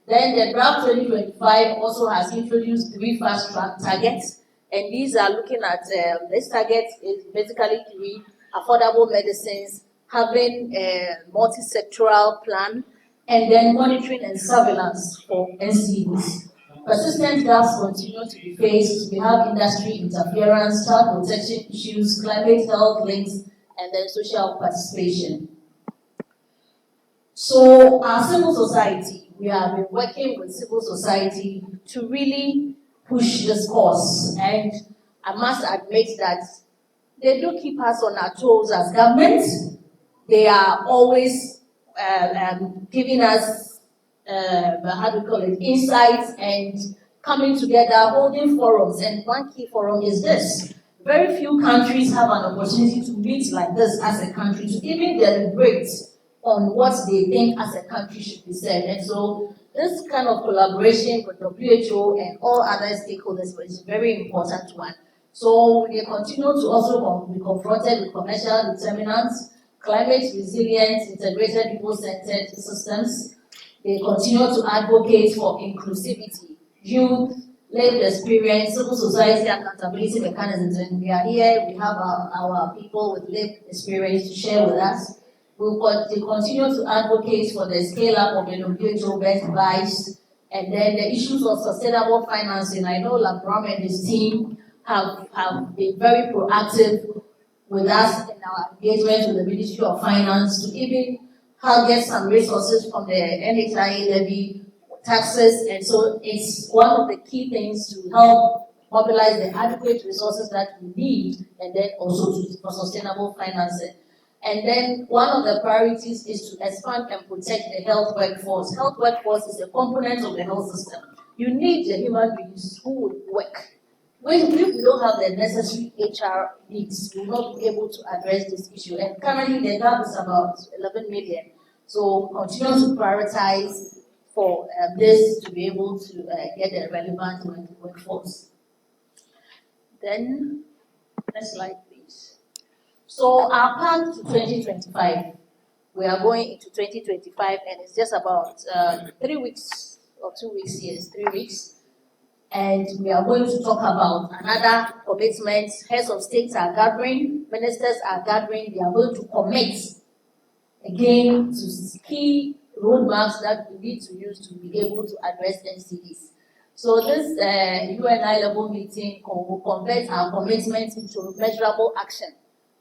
Then the draft 2025 also has introduced 3 fast-track targets, and these are looking at, this target is basically 3 affordable medicines, having a multi-sectoral plan, and then monitoring and surveillance for NCDs. Persistent gaps continue to be faced. We have industry interference, child protection issues, climate health links, and then social participation. So our civil society, we have been working with civil society to really push this cause. And I must admit that they do keep us on our toes as government. They are always giving us, insights and coming together, holding forums. And one key forum is this. Very few countries have an opportunity to meet like this as a country, to even deliberate on what they think as a country should be said. And so this kind of collaboration with WHO and all other stakeholders is a very important one. So they continue to also be confronted with commercial determinants, climate resilience, integrated people-centered systems. They continue to advocate for inclusivity, youth, lived experience, civil society accountability mechanisms. And we are here, we have our people with lived experience to share with us. They continue to advocate for the scale-up of the WHO best advice, and then the issues of sustainable financing. I know Labram and his team have been very proactive with us in our engagement with the Ministry of Finance to even get some resources from the NHLM levy, taxes, and so it's one of the key things to help mobilize the adequate resources that we need, and then also for sustainable financing. And then one of the priorities is to expand and protect the health workforce. Health workforce is a component of the health system. You need the human beings who would work. If we don't have the necessary HR needs, we will not be able to address this issue. And currently the gap is about 11 million. So continue to prioritize for this to be able to get the relevant workforce. Then, next slide, please. So our path to 2025, we are going into 2025, and it's just about 3 weeks or 2 weeks, yes, 3 weeks. And we are going to talk about another commitment. Heads of states are gathering, ministers are gathering, they are going to commit again, to key roadmaps that we need to use to be able to address NCDs. So this UN high-level meeting will convert our commitment into measurable action.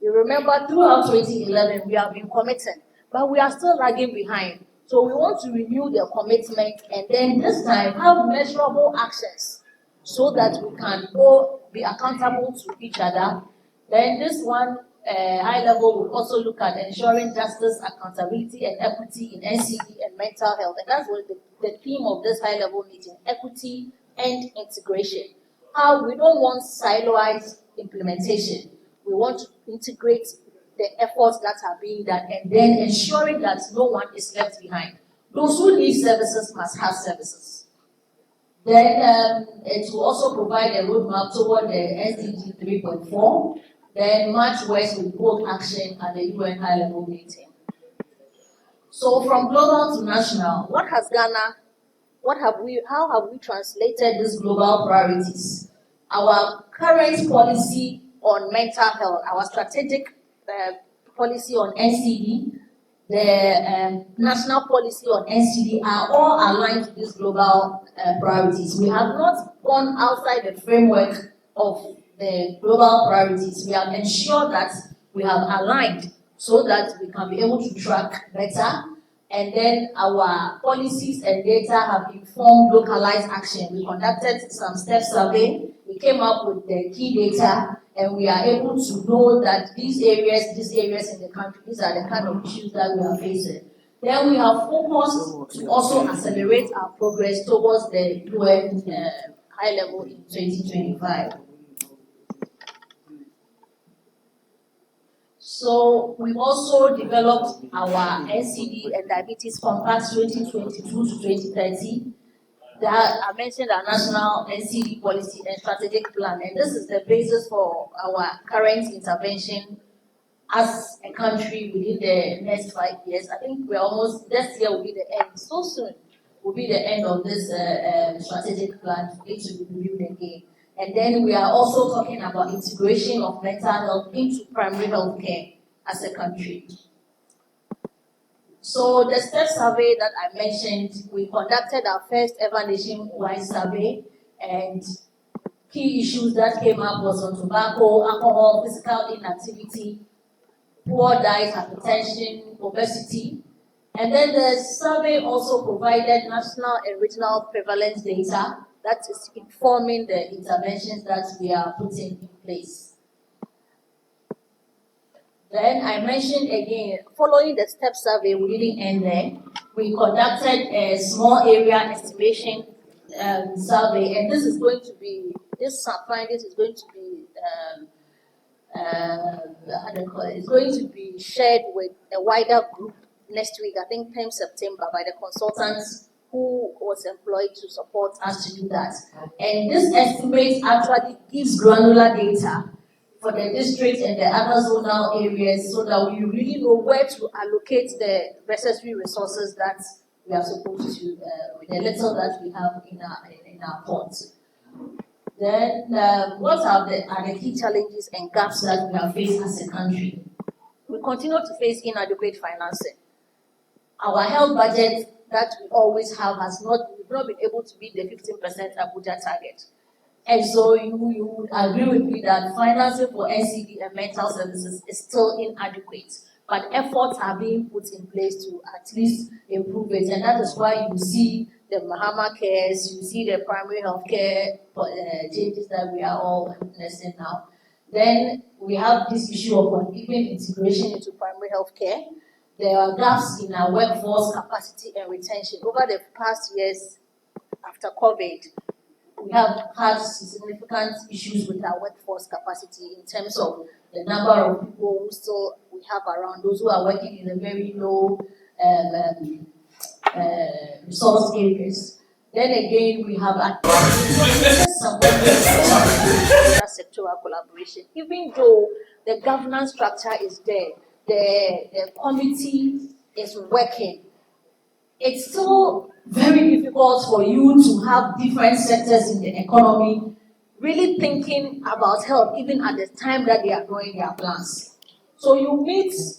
You remember throughout 2011, we have been committing, but we are still lagging behind. So we want to renew the commitment and then this time have measurable actions so that we can all be accountable to each other. Then this one high level will also look at ensuring justice, accountability, and equity in NCD and mental health. And that's what the theme of this high level meeting, equity and integration. How we don't want siloized implementation. We want to integrate the efforts that are being done and then ensuring that no one is left behind. Those who need services must have services. Then it will also provide a roadmap toward the NCD 3.4. Then much works with bold action at the UN high-level meeting. So from global to national, how have we translated these global priorities? Our current policy on mental health, our strategic policy on NCD, the national policy on NCD are all aligned to these global priorities. We have not gone outside the framework of the global priorities. We have ensured that we have aligned so that we can be able to track better. And then our policies and data have informed localized action. We conducted some step survey. We came up with the key data, and we are able to know that these areas in the country, these are the kind of issues that we are facing. Then we have focused to also accelerate our progress towards the UN high level in 2025. So we've also developed our NCD and Diabetes Compact 2022 to 2030. That I mentioned our national NCD policy and strategic plan, and this is the basis for our current intervention as a country within the next 5 years. I think we're almost, this year will be the end, so soon will be the end of this strategic plan for it to be reviewed again. And then we are also talking about integration of mental health into primary health care as a country. So the step survey that I mentioned, we conducted our first ever nationwide survey, and key issues that came up was on tobacco, alcohol, physical inactivity, poor diet, hypertension, obesity. And then the survey also provided national and regional prevalence data that is informing the interventions that we are putting in place. Then I mentioned again, following the step survey, we didn't end there. We conducted a small area estimation survey, and this is going to be, this findings is going to be, it's going to be shared with a wider group next week, I think 10th September, by the consultants who was employed to support us to do that. And this estimate actually gives granular data for the districts and the other zonal areas so that we really know where to allocate the necessary resources that we are supposed to, with the little that we have in our pot. Then, what are the key challenges and gaps that we have faced as a country? We continue to face inadequate financing. Our health budget that we always have we've not been able to meet the 15% Abuja target. And so you would agree with me that financing for NCD and mental services is still inadequate. But efforts are being put in place to at least improve it. And that is why you see the Mahama cares, you see the primary health care changes that we are all witnessing now. Then we have this issue of uneven integration into primary health care. There are gaps in our workforce capacity and retention. Over the past years after COVID, we have had significant issues with our workforce capacity in terms of the number of people who still we have around, those who are working in the very low resource areas. Then again, we have some sectoral collaboration. Even though the governance structure is there, the committee is working, it's still very difficult for you to have different sectors in the economy really thinking about health even at the time that they are doing their plans. So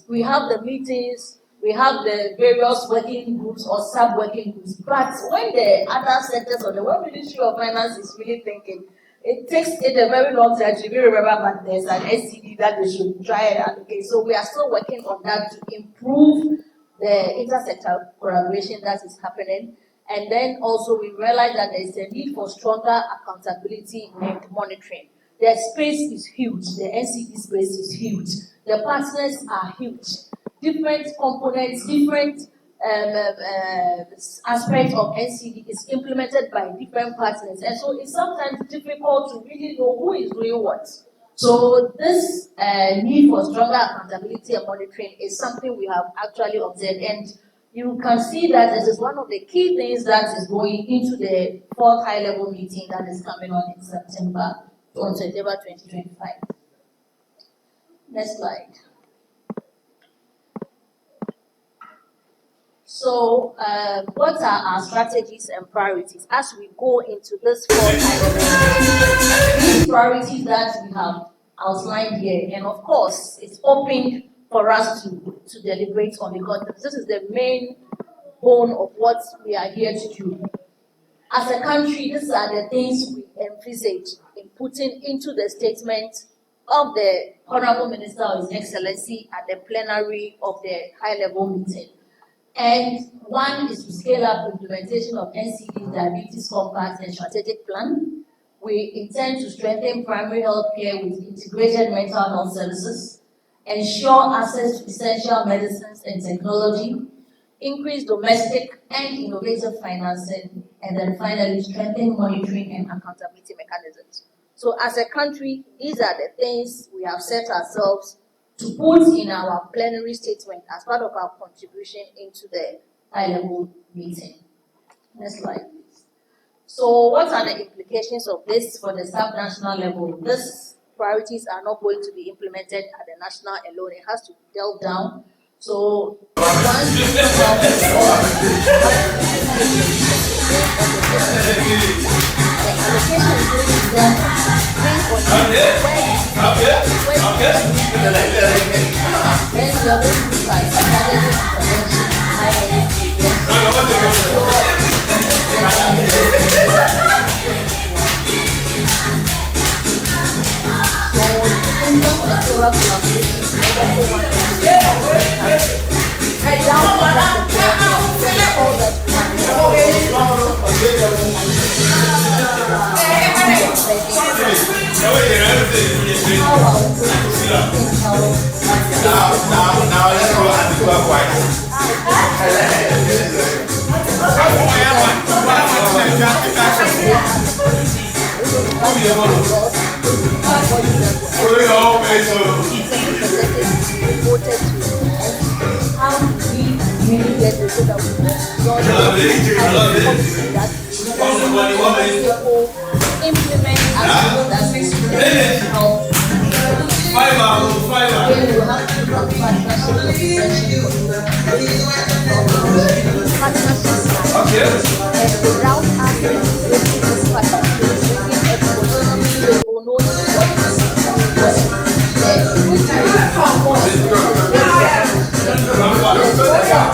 we have the meetings, we have the various working groups or sub-working groups. But when the other sectors or the World Ministry of Finance is really thinking, it takes it a very long time to remember, but there's an NCD that they should try and allocate. So we are still working on that to improve the intersectoral collaboration that is happening. And then also we realize that there is a need for stronger accountability and monitoring. The space is huge, the NCD space is huge, the partners are huge. Different components, different aspects of NCD is implemented by different partners, and so it's sometimes difficult to really know who is doing what. So this need for stronger accountability and monitoring is something we have actually observed, and you can see that this is one of the key things that is going into the fourth high-level meeting that is coming on September 2025. Next slide. So, what are our strategies and priorities as we go into this fourth high-level? These priorities that we have outlined here, and of course, it's open for us to deliberate on, because this is the main bone of what we are here to do. As a country, these are the things we envisage in putting into the statement of the Honorable Minister of His Excellency at the plenary of the high-level meeting. And one is to scale up implementation of NCD Diabetes Compact and Strategic Plan. We intend to strengthen primary health care with integrated mental health services, ensure access to essential medicines and technology, increase domestic and innovative financing, and then finally strengthen monitoring and accountability mechanisms. So as a country, these are the things we have set ourselves to put in our plenary statement as part of our contribution into the high-level meeting. Next slide, please. So what are the implications of this for the sub-national level? These priorities are not going to be implemented at the national alone. It has to delve down. So once you the allocation is done based on then you are going to try strategic intervention,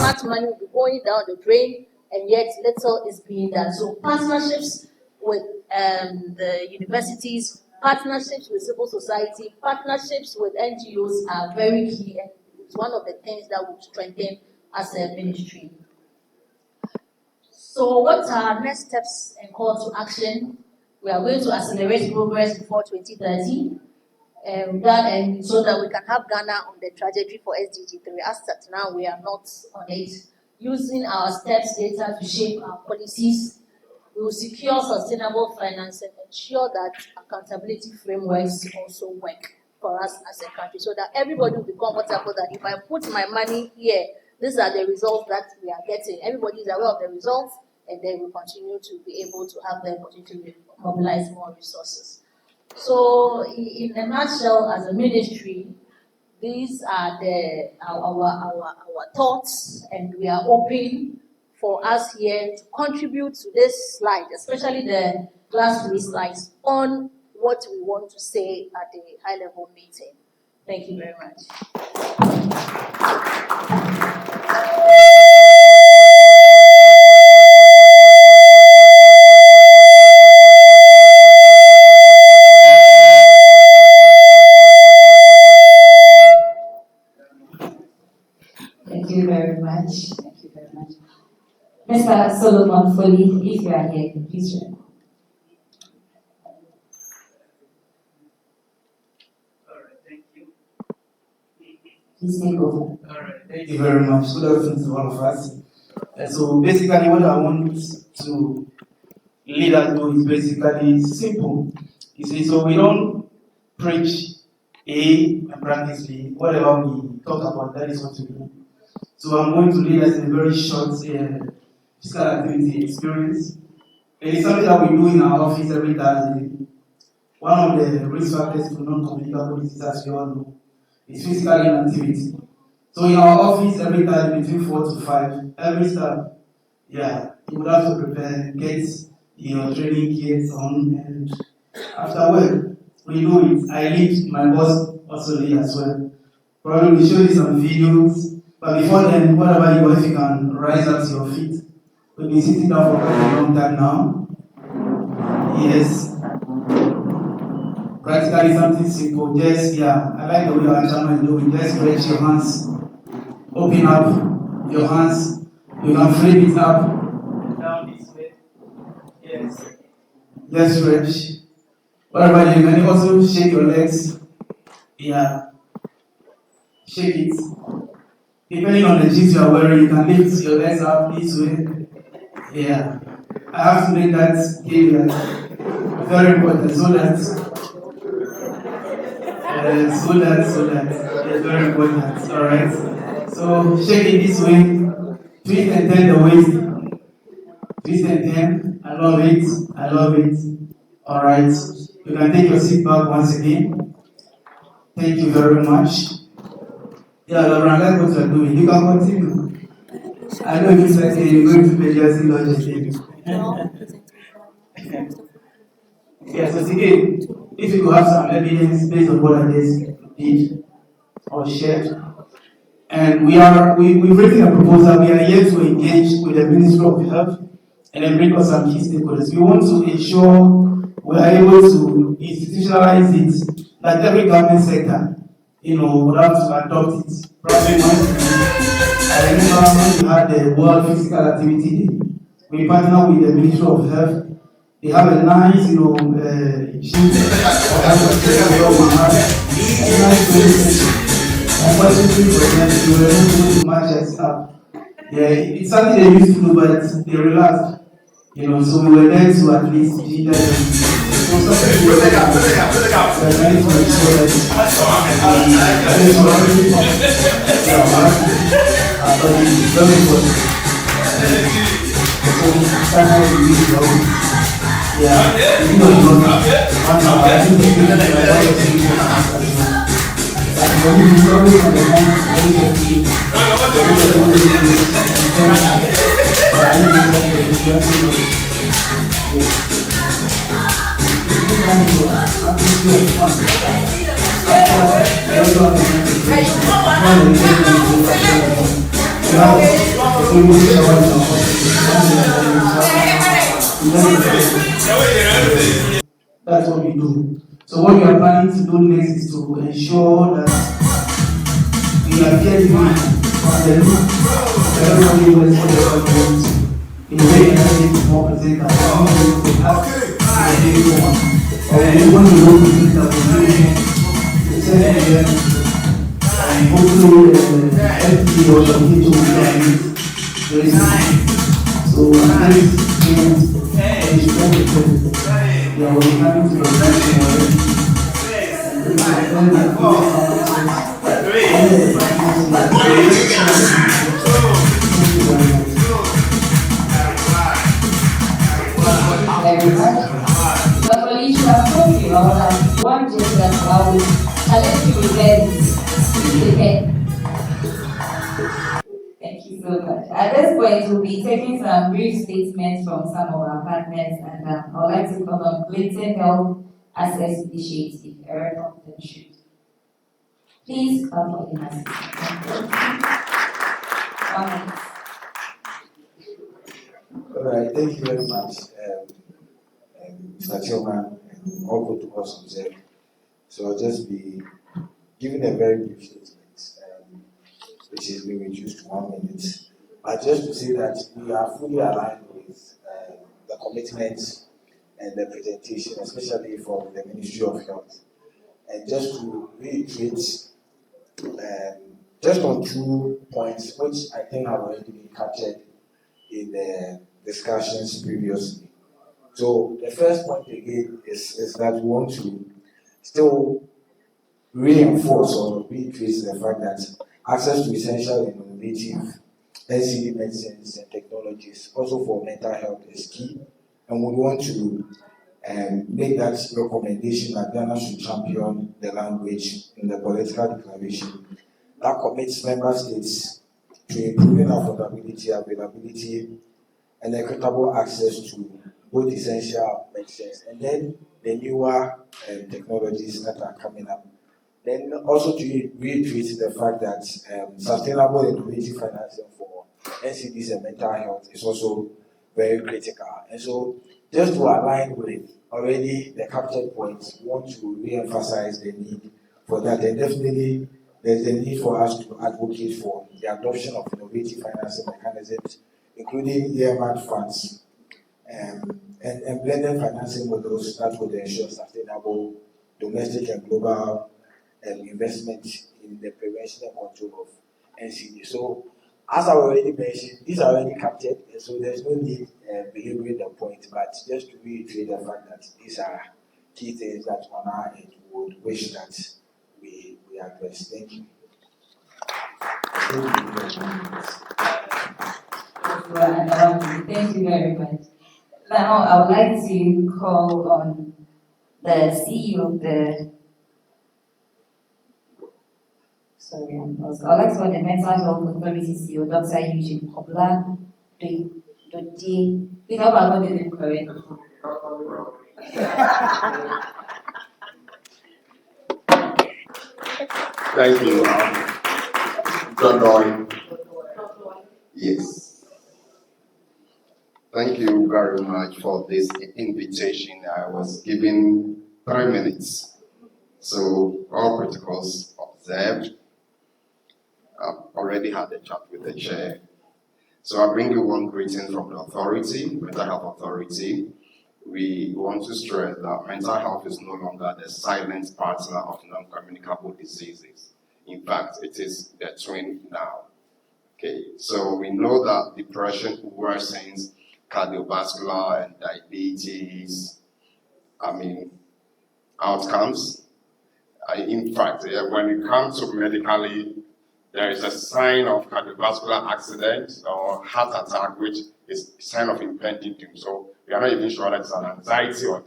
much money will be going down the drain, and yet little is being done. So partnerships with the universities, partnerships with civil society, partnerships with NGOs are very key, and it's one of the things that will strengthen as a ministry. So what are next steps and call to action? We are going to accelerate progress before 2030. So that we can have Ghana on the trajectory for SDG 3. As at now, we are not on it. Using our steps data to shape our policies, we will secure sustainable finance and ensure that accountability frameworks also work for us as a country, so that everybody will be comfortable that if I put my money here, these are the results that we are getting. Everybody is aware of the results, and then we continue to be able to have the opportunity to mobilize more resources. So, in a nutshell, as a ministry, these are our thoughts, and we are open for us here to contribute to this slide, especially the last 3 slides, on what we want to say at the high-level meeting. Thank you very much. Thank you very much. Thank you very much. Mr. Solomon Foley, if you are here, please join. Please take over. All right, thank you very much. Good afternoon to all of us. So basically what I want to lead us to is basically simple. You see, so we don't preach A and practice B. Whatever we talk about, that is what we do. So I'm going to lead us in a very short physical activity experience. It is something that we do in our office every Thursday. One of the risk factors to non-communicable disease, as we all know, is physical inactivity. So in our office every Thursday between 4 to 5, every staff, you would have to prepare, get your training kits on, and after work, we do it. I lead, my boss also lead as well. Probably we'll show you some videos, but before then, whatever you want, if you can rise up to your feet. We've been sitting down for quite a long time now. Yes. Practically something simple, just, I like the way our chairman do it. Just stretch your hands, open up your hands, you can flip it up and down this way. Yes. Just stretch. Whatever you can also shake your legs. Shake it. Depending on the jeans you are wearing, you can lift your legs up this way. I have to make that game very important so that it's very important. Alright. So shake it this way. Twist and turn the waist. Twist and turn. I love it. Alright. You can take your seat back once again. Thank you very much. Laura, I like what you're doing. You can continue. I know it's like you're going to measure logic. So again, if you have some evidence based on what I just did or shared, and we've written a proposal, we are here to engage with the Ministry of Health and then bring us some key stakeholders. We want to ensure we are able to institutionalize it, that every government sector, would have to adopt it. Probably I remember when we had the World Physical Activity Day, we partner with the Ministry of Health. They have a nice, sheet for unfortunately for them, they were not able to match us up. It's something they used to do, but they relaxed. So we were there to at least be there. So something we were there to make sure that's what we do. So what we are planning to do next is to ensure that we are getting from the loop everybody who is for the government in a way that is more present and more to ask everyone. Or we want to know that we do and hopefully FT or the people will very soon. So that is we're coming to the next one. But police have told you all that one just that I will challenge you with this. Thank you so much. At this point, we'll be taking some brief statements from some of our partners, and I would like to call on Clinton Health Access Initiative, Eric Compton. Please come for the message. comments. All right, thank you very much, Mr. Chairman, and all protocols observed. So I'll just be giving a very brief statement, which is being reduced to 1 minute. But just to say that we are fully aligned with the commitments and the presentation, especially from the Ministry of Health. And just to reiterate, just on 2 points, which I think have already been captured in the discussions previously. So the first point again is that we want to still reinforce or reiterate the fact that access to essential and innovative NCD medicines and technologies, also for mental health, is key. And we want to make that recommendation that Ghana should champion the language in the political declaration that commits member states to improving affordability, availability, and equitable access to both essential medicines and then the newer technologies that are coming up. Then also to reiterate the fact that sustainable and innovative financing for NCDs and mental health is also very critical. And so just to align with already the captured points, we want to re-emphasize the need for that. And definitely there's a need for us to advocate for the adoption of innovative financing mechanisms, including earmarked funds and blended financing models that would ensure sustainable domestic and global investment in the prevention and control of NCD. So, as I already mentioned, these are already captured, and so there's no need belaboring the point. But just to reiterate the fact that these are key things that on our end we would wish that we address. Thank you. Thank you very much. Now, I would like to call on the CEO of the I'd like to call the Mental Health Authority CEO, Dr. Eugene Kobla Dodi. Please help us get the name correct. Thank you, John Doy. Yes. Thank you very much for this invitation. I was given 3 minutes. So all protocols observed. I've already had a chat with the chair. So I bring you one greeting from the authority, Mental Health Authority. We want to stress that mental health is no longer the silent partner of non-communicable diseases. In fact, it is the twin now. Okay, so we know that depression worsens cardiovascular and diabetes, outcomes. In fact, when it comes to medically, there is a sign of cardiovascular accident or heart attack, which is a sign of impending doom. So we are not even sure that it's an anxiety or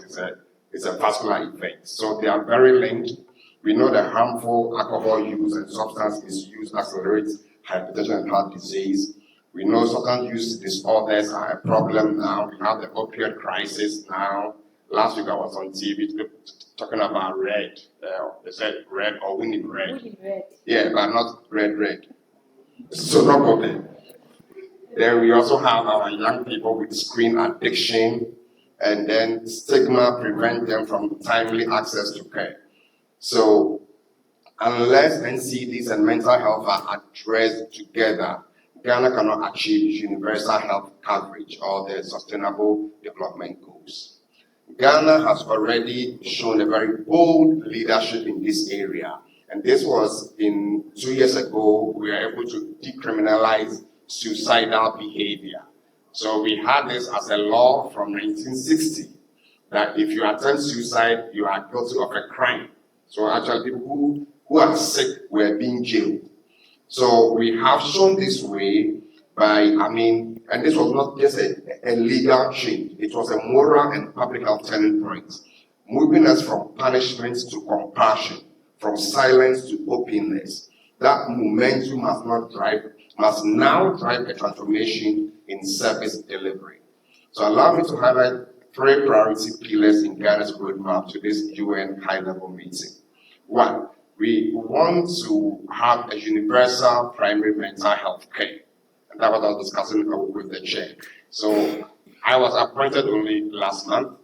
it's a vascular event. So they are very linked. We know that harmful alcohol use and substance misuse accelerates hypertension and heart disease. We know substance use disorders are a problem now. We have the opioid crisis now. Last week I was on TV talking about red. They said red or winning red. Winning red. Yeah, but not red. So no problem. Then we also have our young people with screen addiction, and then stigma prevent them from timely access to care. So unless NCDs and mental health are addressed together, Ghana cannot achieve universal health coverage or the sustainable development goals. Ghana has already shown a very bold leadership in this area. And this was 2 years ago, we were able to decriminalize suicidal behavior. So we had this as a law from 1960, that if you attempt suicide, you are guilty of a crime. So actually people who are sick were being jailed. So we have shown this way by, and this was not just a legal change, it was a moral and public health turning point, moving us from punishment to compassion, from silence to openness. That momentum must now drive a transformation in service delivery. So allow me to highlight 3 priority pillars in Ghana's roadmap to this UN high-level meeting. 1, we want to have a universal primary mental health care. That was I was discussing with the chair. So I was appointed only last month,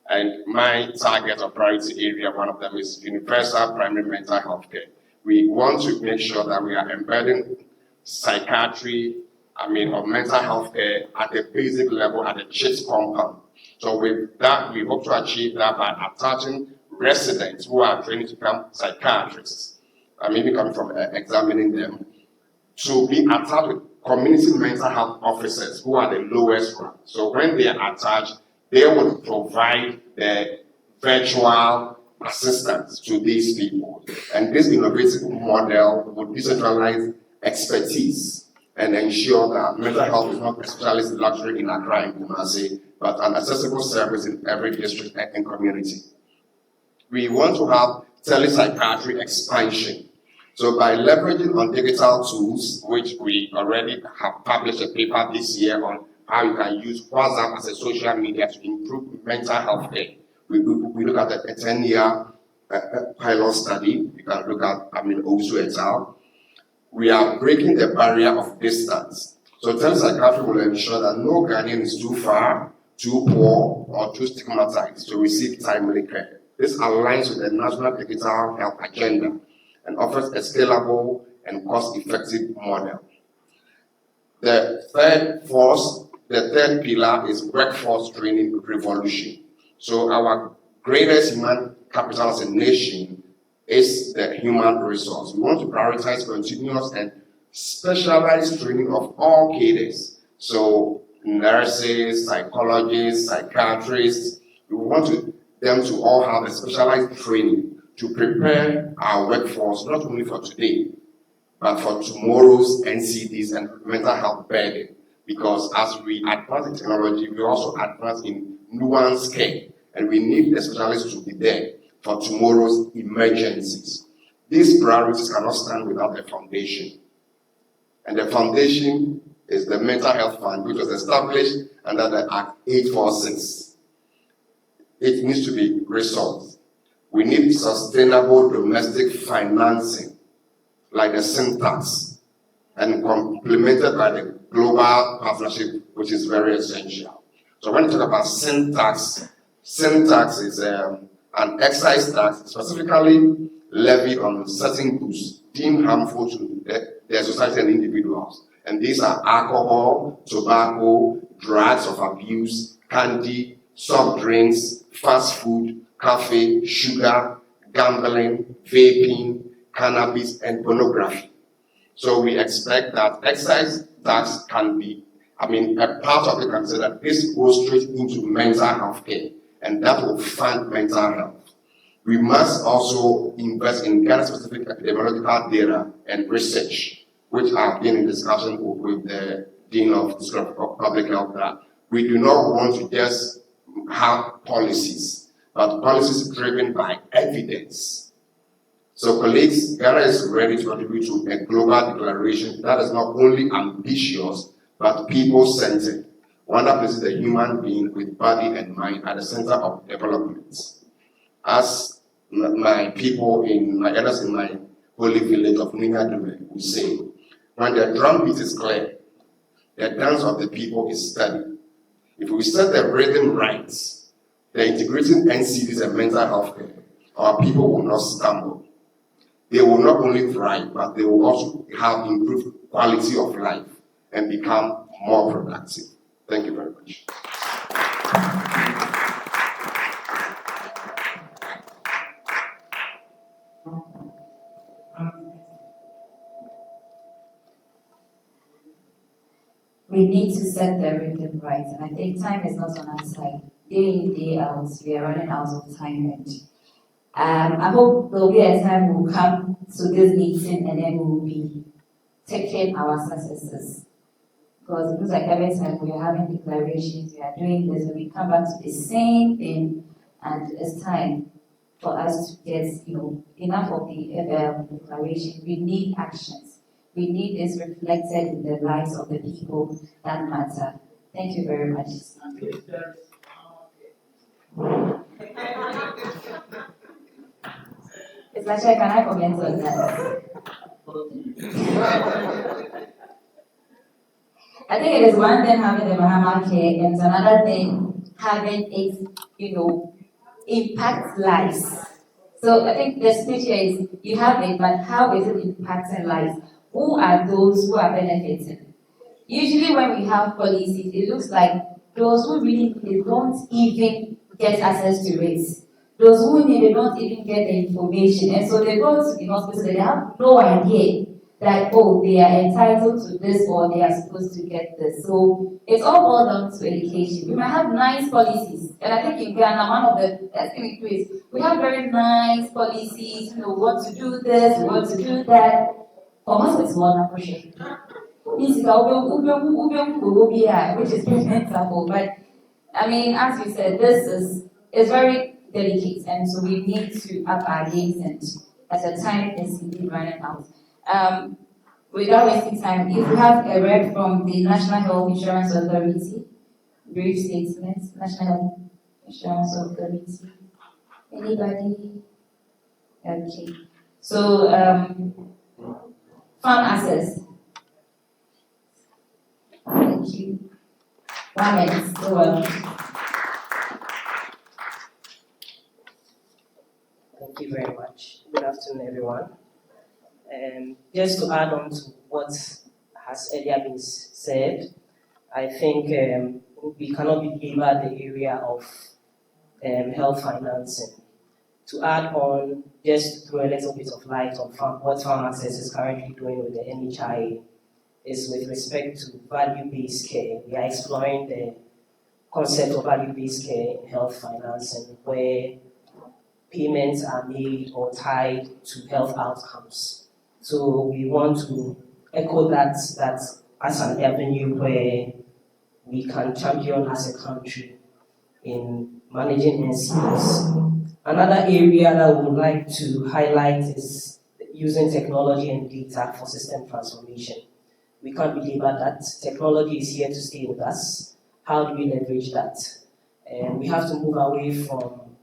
and my target or priority area, one of them is universal primary mental health care. We want to make sure that we are embedding psychiatry, or mental health care at the basic level, at the CHIPS compound. So with that, we hope to achieve that by attaching residents who are trained to become psychiatrists, maybe coming from examining them, to be attached with community mental health officers who are the lowest rank. So when they are attached, they will provide the virtual assistance to these people. And this innovative model would decentralize expertise and ensure that mental health is not a specialist luxury in Accra and Kumasi, but an accessible service in every district and community. We want to have telepsychiatry expansion. So by leveraging on digital tools, which we already have published a paper this year on how you can use WhatsApp as a social media to improve mental health care. We look at a 10-year pilot study. You can look at, Osu et al. We are breaking the barrier of distance. So telepsychiatry will ensure that no Ghanaian is too far, too poor, or too stigmatized to receive timely care. This aligns with the National Digital Health Agenda and offers a scalable and cost-effective model. The third pillar is workforce training revolution. So our greatest human capital as a nation is the human resource. We want to prioritize continuous and specialized training of all cadres. So nurses, psychologists, psychiatrists, we want them to all have a specialized training to prepare our workforce not only for today, but for tomorrow's NCDs and mental health burden. Because as we advance in technology, we also advance in nuanced care, and we need the specialists to be there for tomorrow's emergencies. These priorities cannot stand without a foundation. And the foundation is the Mental Health Fund, which was established under the Act 846. It needs to be resolved. We need sustainable domestic financing, like the syntax, and complemented by the global partnership, which is very essential. So when you talk about syntax is an excise tax specifically levied on certain goods deemed harmful to their society and individuals. And these are alcohol, tobacco, drugs of abuse, candy, soft drinks, fast food, coffee, sugar, gambling, vaping, cannabis, and pornography. So we expect that excise tax can be, a part of it can say that this goes straight into mental health care, and that will fund mental health. We must also invest in Ghana-specific epidemiological data and research, which have been in discussion with the Dean of the School of Public Health, that we do not want to just have policies, but policies driven by evidence. So colleagues, Ghana is ready to contribute to a global declaration that is not only ambitious, but people-centered, one that places the human being with body and mind at the center of development. As my people my elders in my holy village of Ningadume will say, when the drumbeat is clear, the dance of the people is steady. If we set the rhythm right, the integrating NCDs and mental health care, our people will not stumble. They will not only thrive, but they will also have improved quality of life and become more productive. Thank you very much. We need to set the rhythm right, and I think time is not on our side. Day in, day out, we are running out of time. And I hope there will be a time we will come to this meeting and then we will be taking our successes. Because it looks like every time we are having declarations, we are doing this, and we come back to the same thing, and it's time for us to get, enough of the declaration. We need actions. We need this reflected in the lives of the people that matter. Thank you very much. Especially, can I comment on that? I think it is one thing having the Mahama care, and it's another thing having it, impact lives. So I think the speech here is you have it, but how is it impacting lives? Who are those who are benefiting? Usually when we have policies, it looks like those who really need it don't even get access to it. Those who need it don't even get the information. And so they go to the hospital, they have no idea that, oh, they are entitled to this or they are supposed to get this. So it's all boiled down to education. We might have nice policies, and I think in Ghana, one of the best things we do is we have very nice policies, we want to do this, we want to do that. For us, it's one appreciation. Which is presentable, but I mean, as you said, this is very delicate, and so we need to up our games, and at the time is indeed running out. Without wasting time, if we have a rep from the National Health Insurance Authority, brief statement, National Health Insurance Authority. Anybody? Okay. So, farm access. Thank you. 1 minute. So, Thank you very much. Good afternoon, everyone. Just to add on to what has earlier been said, I think we cannot belabor the area of health financing. To add on, just to throw a little bit of light on what Farm Access is currently doing with the NHIA is with respect to value-based care. We are exploring the concept of value-based care in health financing, where payments are made or tied to health outcomes. So we want to echo that as an avenue where we can champion as a country in managing NCDs. Another area that we would like to highlight is using technology and data for system transformation. We can't belabor that. Technology is here to stay with us. How do we leverage that? And we have to move away from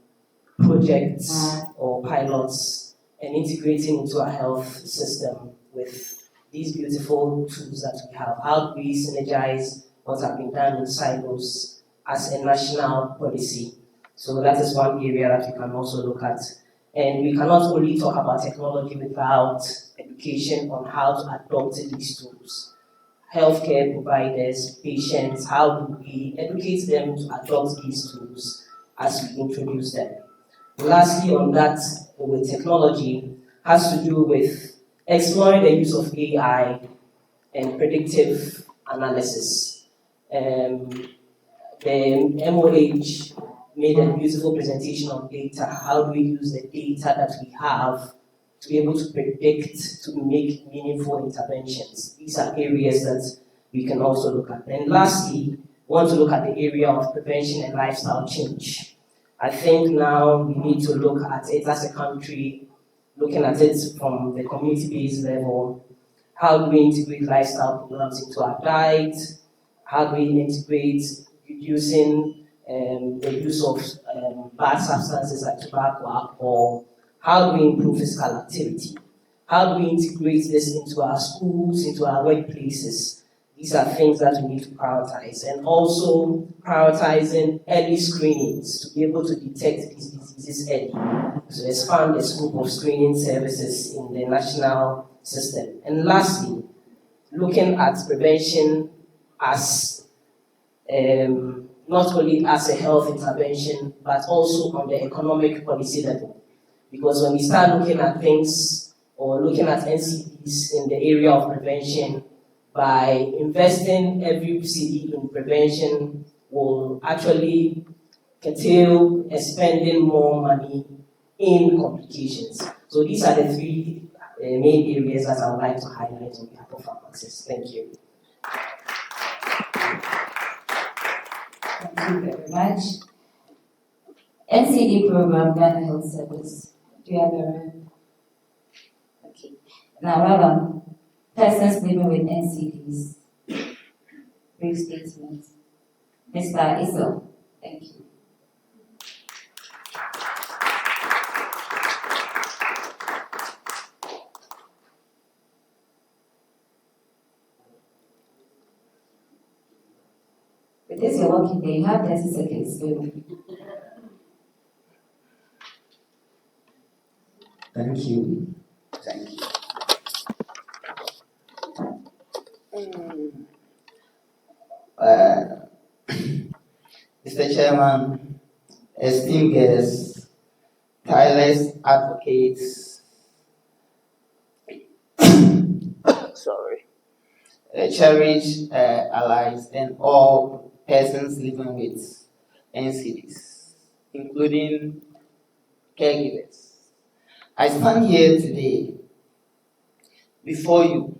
projects or pilots and integrating into our health system with these beautiful tools that we have. How do we synergize what has been done in silos as a national policy? So that is one area that we can also look at. And we cannot only talk about technology without education on how to adopt these tools. Healthcare providers, patients, how do we educate them to adopt these tools as we introduce them? Lastly, on that, with technology, has to do with exploring the use of AI and predictive analysis. The MOH made a beautiful presentation on data. How do we use the data that we have to be able to predict, to make meaningful interventions? These are areas that we can also look at. And lastly, we want to look at the area of prevention and lifestyle change. I think now we need to look at it as a country, looking at it from the community-based level. How do we integrate lifestyle programs into our diet? How do we integrate reducing the use of bad substances like tobacco, alcohol? How do we improve physical activity? How do we integrate this into our schools, into our workplaces? These are things that we need to prioritize. And also prioritizing early screenings to be able to detect these diseases early. So expand the scope of screening services in the national system. And lastly, looking at prevention as not only as a health intervention, but also on the economic policy level. Because when we start looking at things or looking at NCDs in the area of prevention, by investing every CD in prevention will actually curtail spending more money in complications. So these are the three main areas that I would like to highlight on behalf of Farm Access. Thank you. thank you very much. NCD program, Ghana Health Service. Do you have a rep? Okay. Now, persons living with NCDs. Brief statement. Mr. Isel, thank you. It is your working day. You have 30 seconds. Go. Thank you. Thank you. Uh, Mr. Chairman, esteemed guests, tireless advocates, sorry, cherished allies, and all persons living with NCDs, including caregivers. I stand here today before you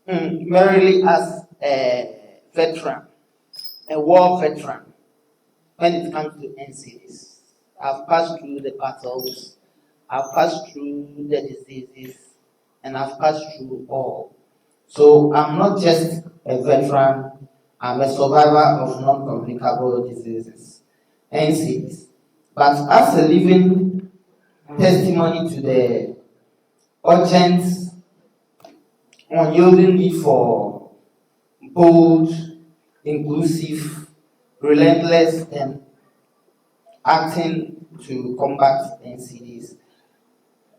merely as a veteran, a war veteran, when it comes to NCDs. I've passed through the battles, I've passed through the diseases, and I've passed through all. So I'm not just a veteran, I'm a survivor of non-communicable diseases, NCDs. But as a living testimony to the urgent, unyielding need for bold, inclusive, relentless, and acting to combat NCDs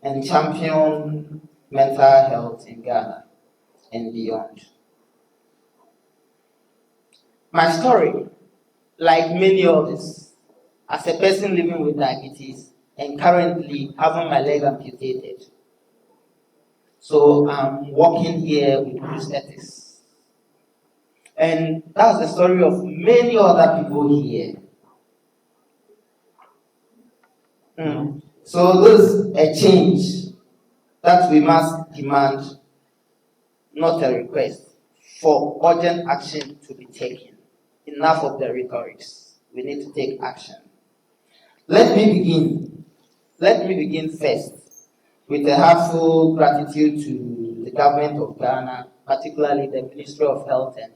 and champion mental health in Ghana and beyond. My story, like many others, as a person living with diabetes and currently having my leg amputated, so I'm walking here with prosthetics. And that's the story of many other people here. So there's a change that we must demand, not a request, for urgent action to be taken. Enough of the rhetorics. We need to take action. Let me begin first with a heartfelt gratitude to the government of Ghana, particularly the Ministry of Health and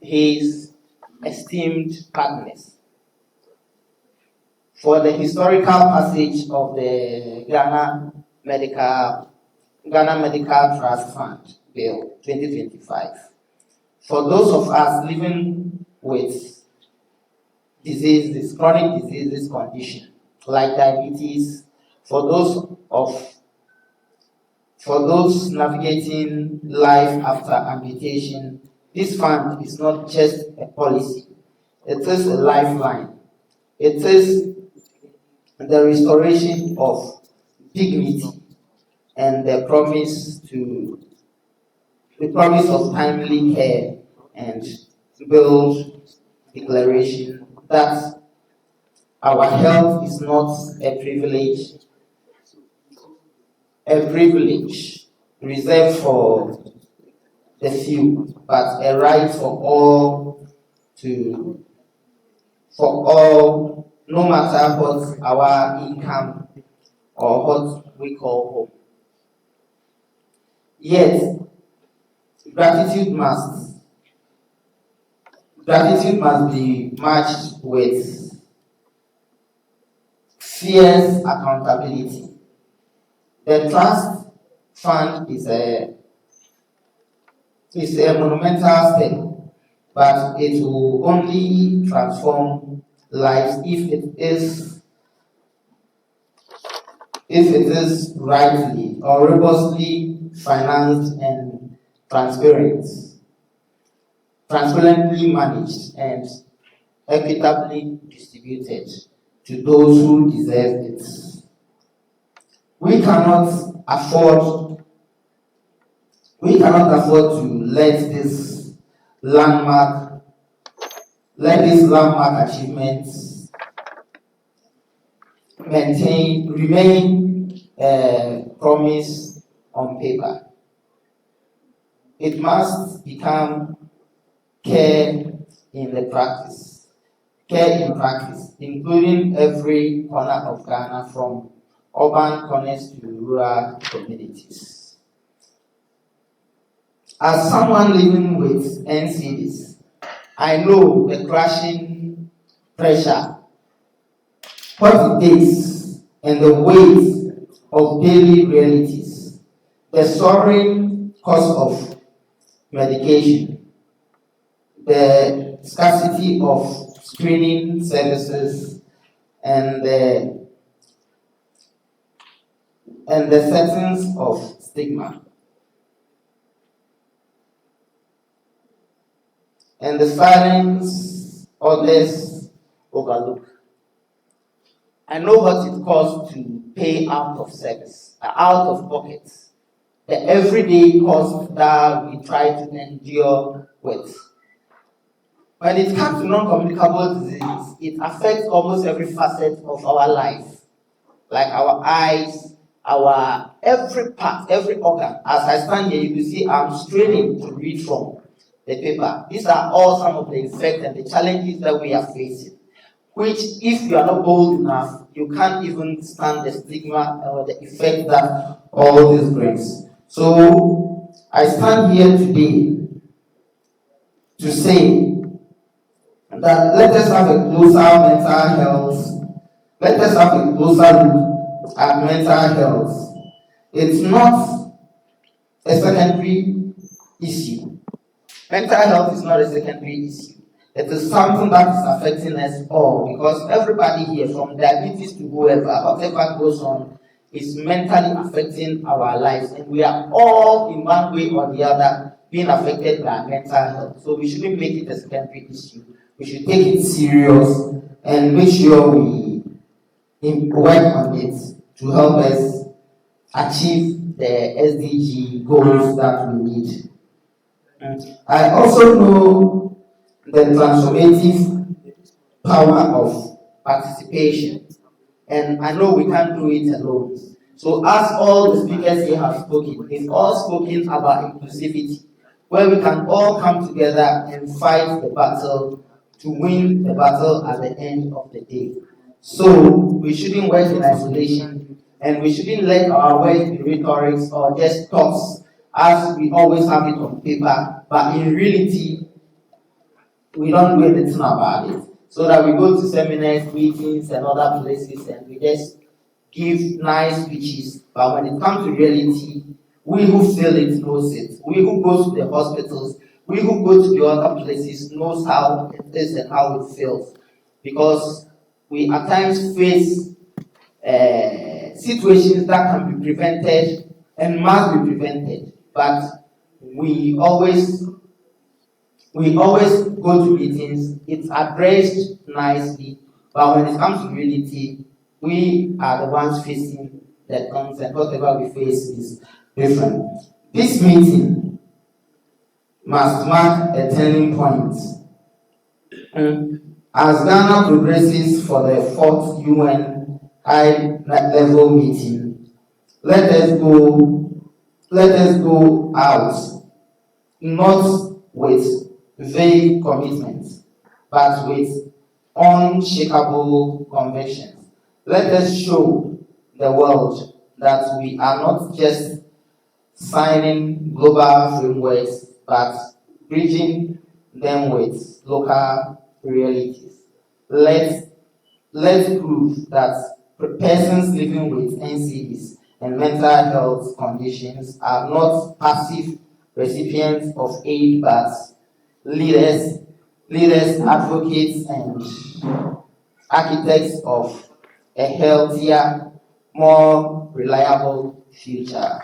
his esteemed partners, for the historical passage of the Ghana Medical Trust Fund Bill 2025. For those of us living with diseases, chronic diseases condition, like diabetes, for those navigating life after amputation, this fund is not just a policy, it is a lifeline. It is the restoration of dignity and the promise of timely care and build declaration that our health is not a privilege reserved for the few, but a right for all, no matter what our income or what we call home. Yet, gratitude must be matched with fierce accountability. The trust fund is a monumental step, but it will only transform lives if it is rightly or robustly financed and transparently managed and equitably distributed to those who deserve it. We cannot afford to let this landmark achievements remain promise on paper. It must become care in practice, including every corner of Ghana, from urban corners to rural communities. As someone living with NCDs, I know the crushing pressure, what it takes, and the weight of daily realities, the soaring cost of medication, the scarcity of screening services, and the settings of stigma, and the silence others overlook. I know what it costs to pay out of service, out of pocket, the everyday cost that we try to endure with. When it comes to non-communicable disease, it affects almost every facet of our life, like our eyes, our every part, every organ. As I stand here, you can see I'm straining to read from the paper. These are all some of the effects and the challenges that we are facing, which, if you are not bold enough, you can't even stand the stigma or the effect that all this brings. So I stand here today to say that let us have a closer mental health. Let us have a closer look at mental health. It's not a secondary issue. Mental health is not a secondary issue. It is something that is affecting us all, because everybody here, from diabetes to whoever, whatever goes on, is mentally affecting our lives, and we are all in one way or the other being affected by mental health. So we shouldn't make it a secondary issue. We should take it serious and make sure we work on it to help us achieve the SDG goals that we need. I also know the transformative power of participation, and I know we can't do it alone. So as all the speakers here have spoken, they've all spoken about inclusivity, where we can all come together and fight the battle to win the battle at the end of the day. So we shouldn't work in isolation, and we shouldn't let our words be rhetorics or just thoughts as we always have it on paper, but in reality, we don't do anything about it. So that we go to seminars, meetings, and other places, and we just give nice speeches. But when it comes to reality, we who feel it knows it. We who go to the hospitals, we who go to the other places knows how it is and how it feels. Because we at times face situations that can be prevented and must be prevented. But we always go to meetings, it's addressed nicely, but when it comes to reality, we are the ones facing the things, and whatever we face is different. This meeting must mark a turning point. As Ghana progresses for the 4th UN high-level meeting, let us go out not with vague commitments, but with unshakable convictions. Let us show the world that we are not just signing global frameworks, but bridging them with local realities. Let's prove that persons living with NCDs and mental health conditions are not passive recipients of aid, but leaders, advocates, and architects of a healthier, more reliable future.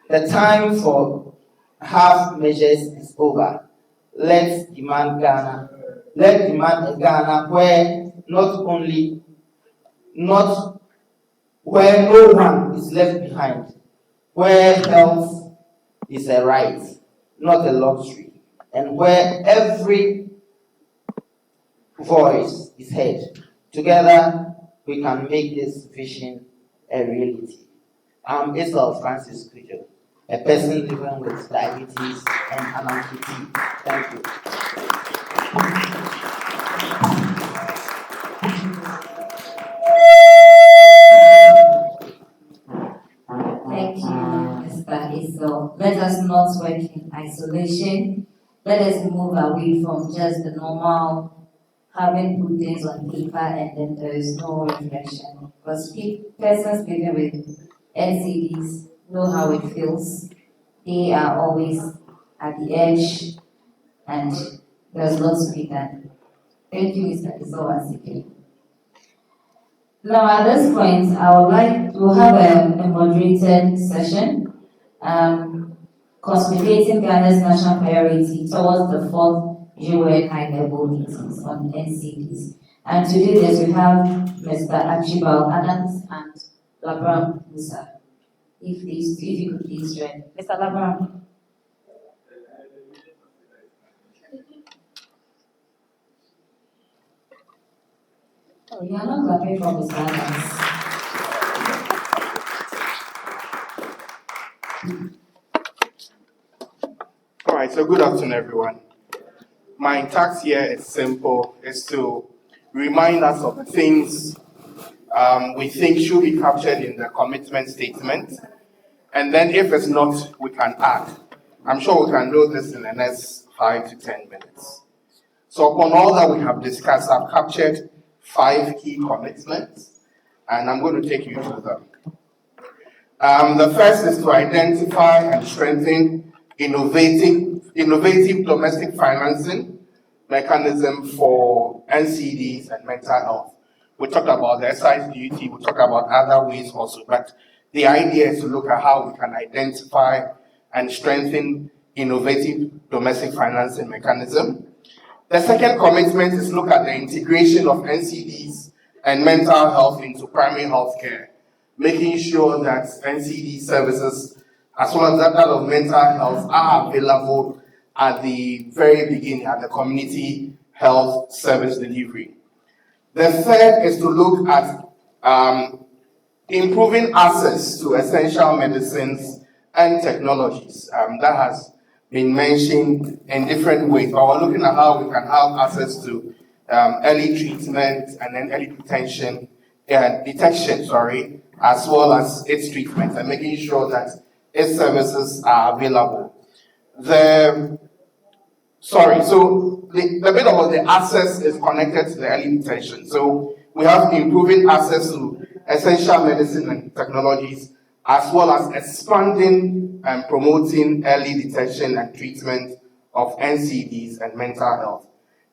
The time for half measures is over. Let's demand a Ghana where where no one is left behind, where health is a right, not a luxury, and where every voice is heard. Together, we can make this vision a reality. I'm Isabel Francis Kujo, a person living with diabetes and an amputee. Thank you. Thank you, Mr. Isel. Let us not work in isolation. Let us move away from just the normal having put things on paper and then there is no reflection. Because persons living with NCDs, know how it feels. They are always at the edge, and there's lots to be done. Thank you, Mr. Isowasike. Now, at this point, I would like to have a moderated session, consolidating Ghana's national priority towards the fourth UN high-level meetings on NCDs. And to do this, we have Mr. Archibald Adams and Labram Musa. If you could please join. Mr. Labram. Oh, you are not clapping for Mr. Adams. All right, so good afternoon, everyone. My task here is simple, is to remind us of the things we think should be captured in the commitment statement. And then if it's not, we can add. I'm sure we can do this in the next 5 to 10 minutes. So upon all that we have discussed, I've captured 5 key commitments, and I'm going to take you through them. The first is to identify and strengthen innovative domestic financing mechanism for NCDs and mental health. We talked about the excise duty, we talked about other ways also, but the idea is to look at how we can identify and strengthen innovative domestic financing mechanism. The second commitment is look at the integration of NCDs and mental health into primary health care, making sure that NCD services, as well as that of mental health, are available at the very beginning, at the community health service delivery. The third is to look at improving access to essential medicines and technologies. That has been mentioned in different ways, but we're looking at how we can have access to early treatment and then early detection, as well as its treatment, and making sure that its services are available. The bit about the access is connected to the early detection. So we have improving access to essential medicine and technologies, as well as expanding and promoting early detection and treatment of NCDs and mental health.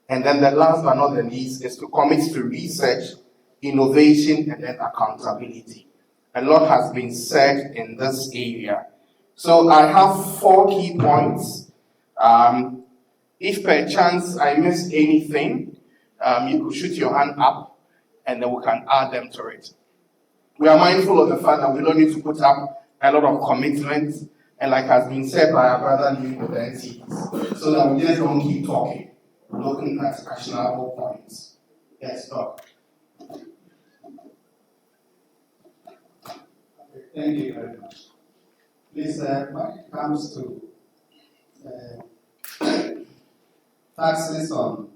And then the last but not the least is to commit to research, innovation, and then accountability. A lot has been said in this area. So I have 4 key points. If per chance I missed anything, you could shoot your hand up and then we can add them to it. We are mindful of the fact that we don't need to put up a lot of commitments, and like has been said by our brother Lee with the NCDs, so that we just don't keep talking, looking at actionable points. Yes, stop. Thank you very much. Please, when it comes to taxes on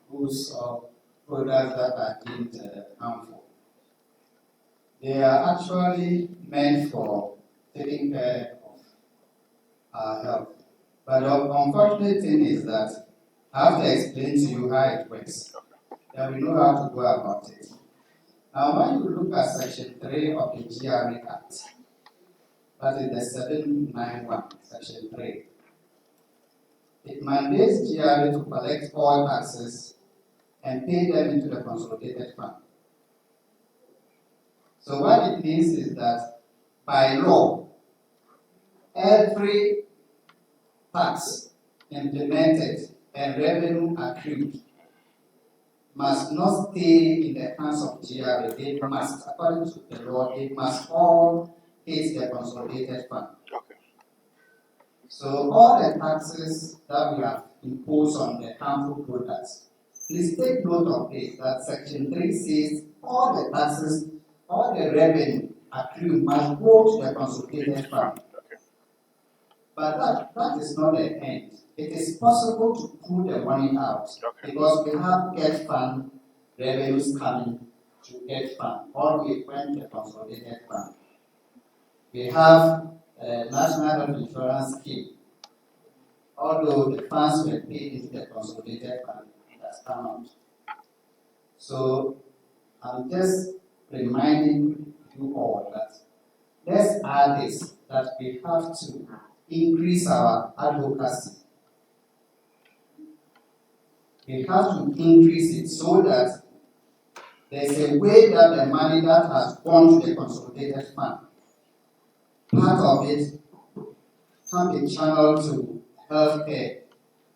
goods or products that are deemed harmful, they are actually meant for taking care of our health. But the unfortunate thing is that I have to explain to you how it works, that we know how to go about it. Now, when you look at Section 3 of the GRA Act, that is the 791, Section 3, it mandates GRA to collect all taxes and pay them into the consolidated fund. So what it means is that by law, every tax implemented and revenue accrued must not stay in the hands of GRA. They must, according to the law, they must all hit the consolidated fund. Okay. So all the taxes that we have imposed on the harmful products, please take note of this, that Section 3 says all the taxes, all the revenue accrued must go to the consolidated fund. But that is not the end. It is possible to pull the money out, because we have get fund revenues coming to get fund, or we went the consolidated fund. We have a national health insurance scheme. Although the funds were paid into the consolidated fund, it has come out. So I'm just reminding you all that let's add this, that we have to increase our advocacy. We have to increase it so that there's a way that the money that has gone to the consolidated fund, part of it can be channeled to healthcare.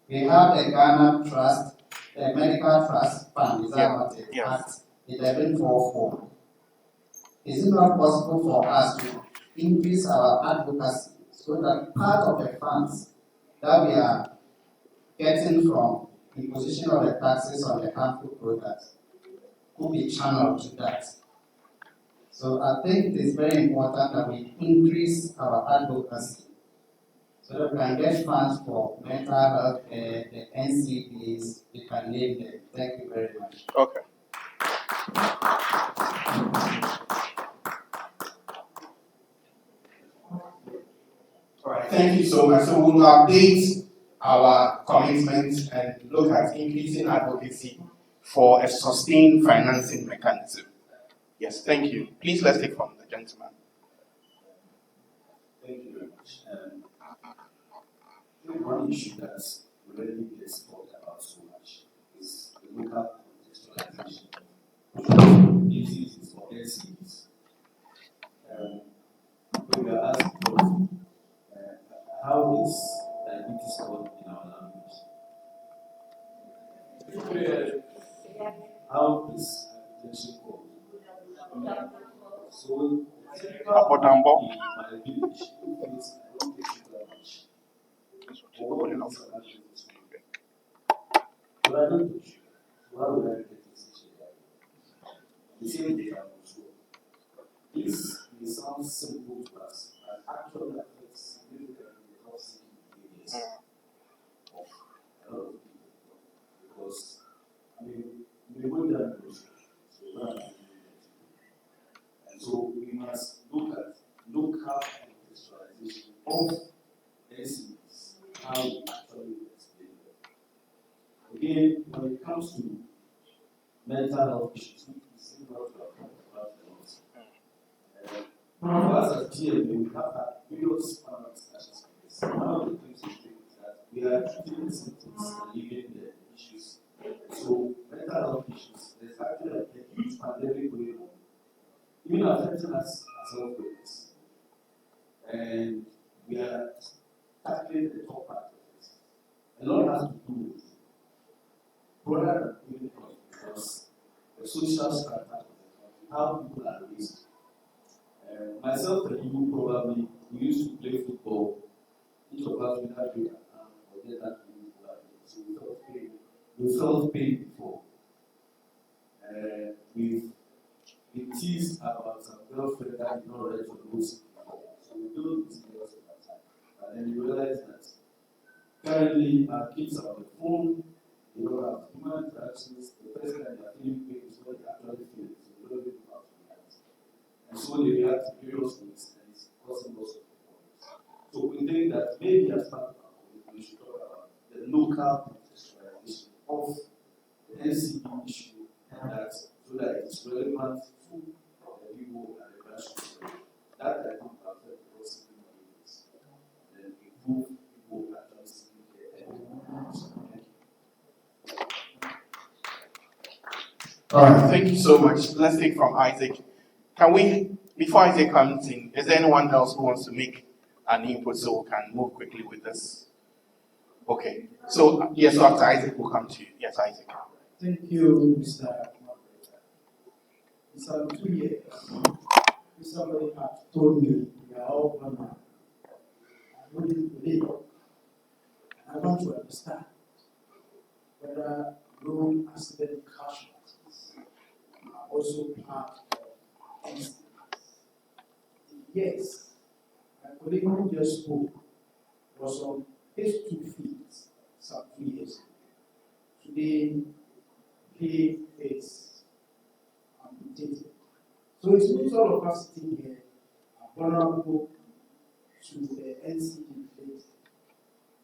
We have the Ghana Trust, the Medical Trust Fund, is that what it is? Act 1144. Is it not possible for us to increase our advocacy so that part of the funds that we are getting from imposition of the taxes on the harmful products could be channeled to that? So I think it is very important that we increase our advocacy so that we can get funds for mental health care, the NCDs, we can name them. Thank you very much. Okay. All right, thank you so much. So we'll update our commitment and look at increasing advocacy for a sustained financing mechanism. Yes, thank you. Please let's take from the gentleman. Thank you very much. I think one issue that's already been spoken about so much is the local contextualization of diseases or NCDs. When we are asked how is diabetes called in our language? How is hypertension called? So, in my village, I don't take it that much. But I don't do sugar. Why would I get this sugar? The same thing also. This may sound simple to us, but actually affects significantly the health behaviors of a lot of people. Because, I mean, we go down the road, and so we must look at local contextualization of NCDs, how we actually explain them. Again, when it comes to mental health issues, we see what we are talking about a lot. For us as GMA, we have had various panel discussions on this. One of the things we do is that we are treating the symptoms and leaving the issues. So, mental health issues, there's actually a huge pandemic going on, even affecting us as workers. And we are tackling the top part of this. A lot has to do with broader than even because the social strata of the country, how people are raised. Myself and you probably, we used to play football. Each of us will have been or get that so we felt pain. We felt pain before. We've been teased about some girlfriend that did not ready for those before. So we don't discuss about that. But then you realize that currently our kids are on the phone, they don't have human interactions, the first time they are feeling pain is what they actually feel, so they don't even know how to react. And so they react to various ways and it's causing lots of problems. So we think that maybe as part of our community, we should talk about the local contextualization of the NCD issue and that so that it's relevant to the people and the grassroots. That I think will affect the possible communities and improve people actually seeing All right, thank you so much. Let's take from Isaac. Can we, before Isaac comes in, is there anyone else who wants to make an input so we can move quickly with this? Okay, so yes, so after Isaac will come to you. Yes, Isaac. Thank you, Mr. Moderator. It's 2 years. Somebody has told me we are all gonna. I wouldn't believe it. I want to understand whether road accident casualties are also part of NCDs. Yes, my colleague who just spoke was on H2 fees some 2 years ago. Today, he is amputated. So it means all of us sitting here are vulnerable to the NCD fate.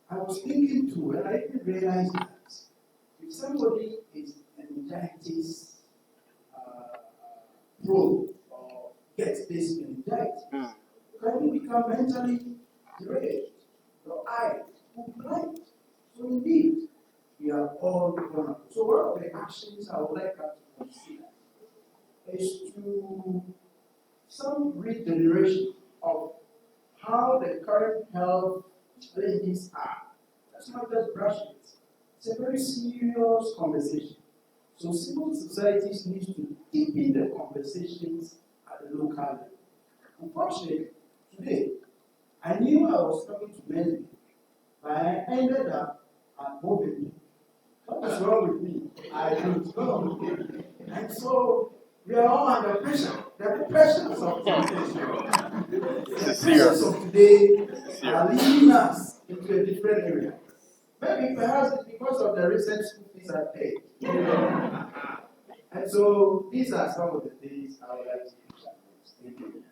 I was thinking too, and I didn't realize that if somebody is meningitis prone or gets this meningitis, can you become mentally deranged? Your eyes will blind. So indeed, we are all vulnerable. So one of the actions I would like us to consider is to some regeneration of how the current health challenges are. Let's not just brush it. It's a very serious conversation. So civil societies need to deepen the conversations at the local level. Unfortunately, today, I knew I was coming to Melbourne, but I ended up at Mobilize. What is wrong with me? I don't know. And so we are all under pressure. The pressures of today, the pressures of today are leading us into a different area. Maybe perhaps it's because of the recent school fees I paid. And so these are some of the things I would like to do. Thank you.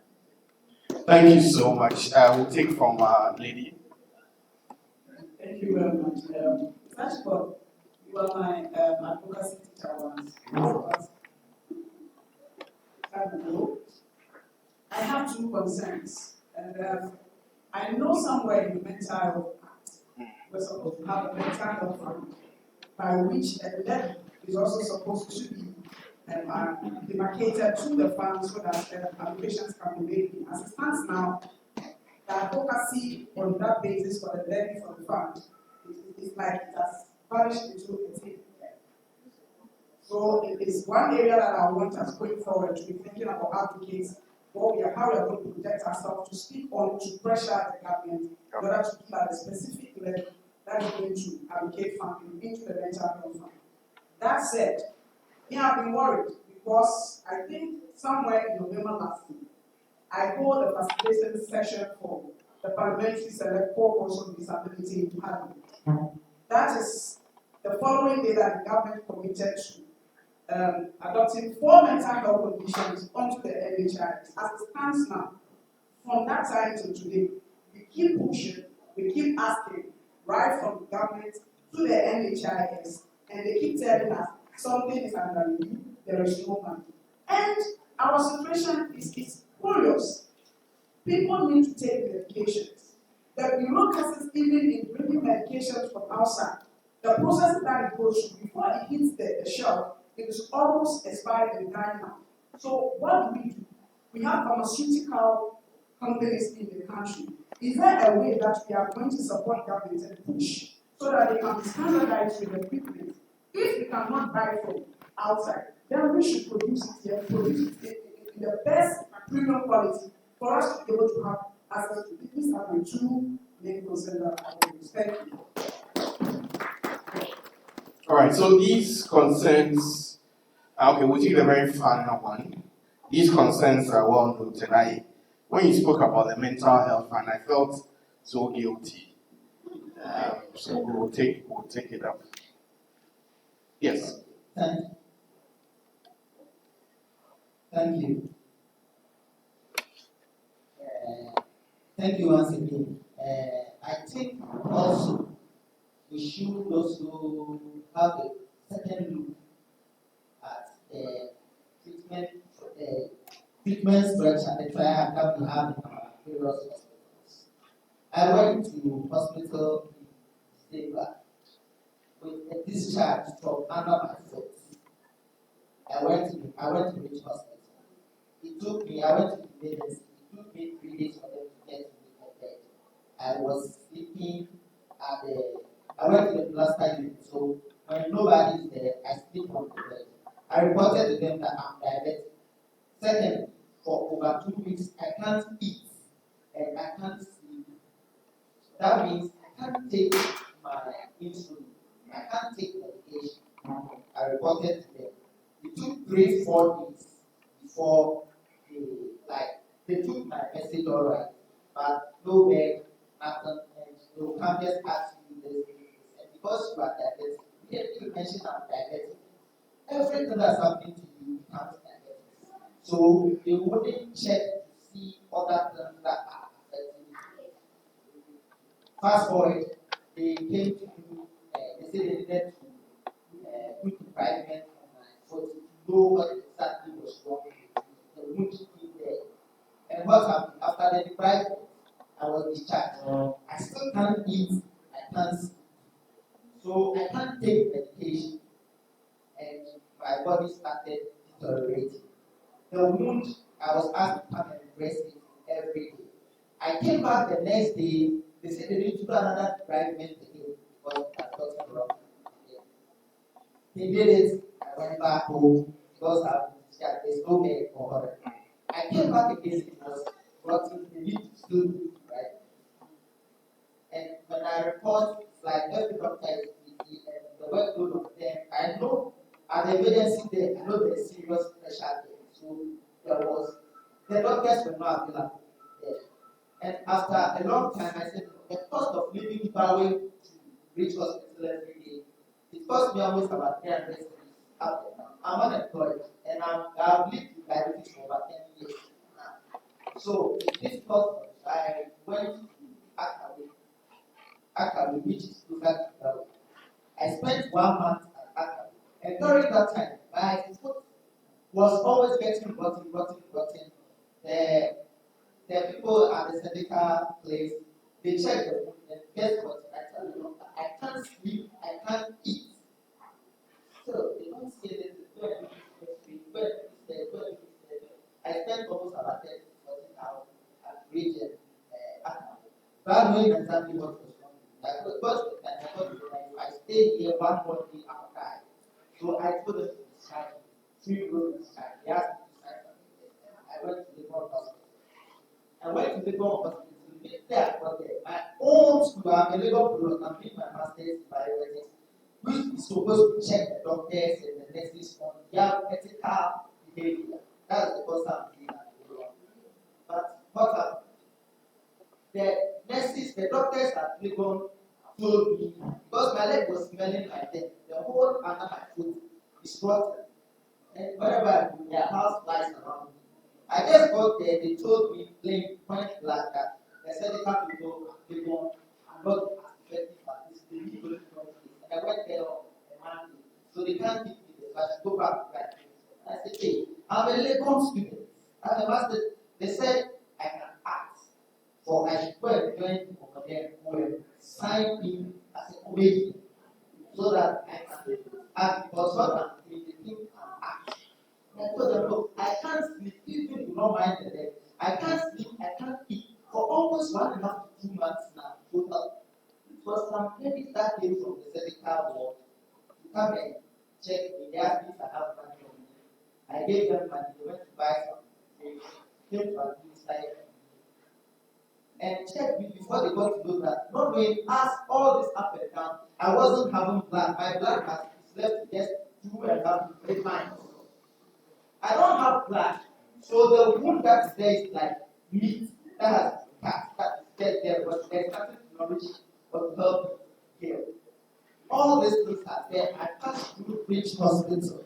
Thank you so much. We'll take from lady. Thank you very much. First of all, you are my advocacy teacher once. I have two concerns, and I know somewhere in the mental health act, we're supposed to have a mental health fund by which a levy is also supposed to be demarcated to the fund so that applications can be made. As it stands now, the advocacy on that basis for the levy for the fund is like it has vanished into a thing. So it is one area that I want us going forward to be thinking about advocates, how we are going to protect ourselves, to speak on, to pressure the government in order to give out a specific levy that is going to allocate funding into the mental health fund. That said, me, I've been worried because I think somewhere in November last year, I hold a facilitation session for the Parliamentary Select Caucus on Disability in Parliament. That is the following day that the government committed to adopting 4 mental health conditions onto the NHIS. As it stands now, from that time to today, we keep pushing, we keep asking, right from the government to the NHIS, and they keep telling us something is under review, there is no money. And our situation is curious. People need to take medications. The bureaucracies, even in bringing medications from outside, the process that it goes through before it hits the shelf, it is almost expired and dying out. So what do? We have pharmaceutical companies in the country. Is there a way that we are going to support government and push so that they can standardize with equipment? If we cannot buy from outside, then we should produce it here, produce it in the best premium quality for us to be able to have access to it. These are the 2 main concerns that I would expect. All right, so these concerns, okay, we'll take the very final one. These concerns are well noted. When you spoke about the mental health, and I felt so guilty. So we'll take it up. Yes. Thank you. Thank you once again. I think also we should also have a second look at treatment structure, the trial that we have in our various hospitals. I went to hospital in December with a discharge from under my foot. I went to which hospital. I went to the emergency. It took me 3 days for them to get me in bed. I was sleeping I went to the plaster unit, so when nobody is there, I sleep on the bed. I reported to them that I'm diabetic. Second, for over 2 weeks, I can't eat and I can't sleep. That means I can't take my insulin. I can't take medication. I reported to them. It took 3-4 days before they took my message all right, but no bed, nothing, and they will come just ask you this. And because you are diabetic, you mention I'm diabetic. Everything that's happening to you becomes diabetic. So they wouldn't check to see other things that are affecting you. Fast forward, they came to you, they said they needed to put debridement on my foot to know what exactly was wrong with me. They wouldn't keep there. And what happened after after the deprived, I was discharged. I still can't eat, I can't sleep. So I can't take medication, and my body started deteriorating. The wound, I was asked to come and rest it every day. I came back the next day, they said they need to do another dry vent again because I got it wrong. They did it, I went back home because there's no bed for her. I came back again, it was rotten, they need to still do it, right? And when I report, it's like every doctor is busy and the workload of them, I know at the emergency there, I know there's serious pressure there. So the doctors were not available there. And after a long time, I said, the cost of living Ibawe to reach hospital every day, it cost me almost about 300 cities out there. I'm unemployed and I've lived with diabetes for about 10 years now. So this cost, I went to Akawi, which is closer to Ibawe. I spent 1 month at Akawi. And during that time, my foot was always getting rotten. The people at the syndical place, they check the food and guess what? I tell you, I can't sleep, I can't eat. So they don't say that I spent almost about 10 to 14 hours at region. Without knowing exactly what was wrong. I thought I stayed here 1 more day outside. So I told them to decide 3 rows inside. They asked me to decide something. I went to the hospital. I went to the hospital. There, my own school, I'm a labor product, I'm doing my master's in bioethics, which is supposed to check the doctors and the nurses on their ethical behavior. That's the first time I'm doing that. But what happened? The nurses, the doctors at Legon told me, because my leg was smelling like that, the whole under my foot is rotten. And wherever I go, their house flies around me. I just got there, they told me, plain point blank, that the surgical people, Legon, are not as effective as this. They need to look for this. And I went there on a Monday. So they can't give me this, so I should go back to that. I said, hey, I'm a Legon student. I'm a master. They said, I can act. For I should go and join over there and sign in as a committee so that I can act because what I'm doing, the thing can act. I told them, look, I can't sleep, even if you don't mind the day. I can't sleep, I can't eat for almost 1.5 to 2 months now. Total. It was some ladies that came from the surgical ward to come and check me. They asked me if I have money on me. I gave them money, they went to buy something. They came to administer and check me before they got to know that. Not knowing, as all this up and down, I wasn't having blood. My blood has left just 2.5 to 3 months. I don't have blood. So the wound that is there is like meat that has cut, that is there, but there's nothing to nourish or to help heal. All these things are there. I passed through which hospital.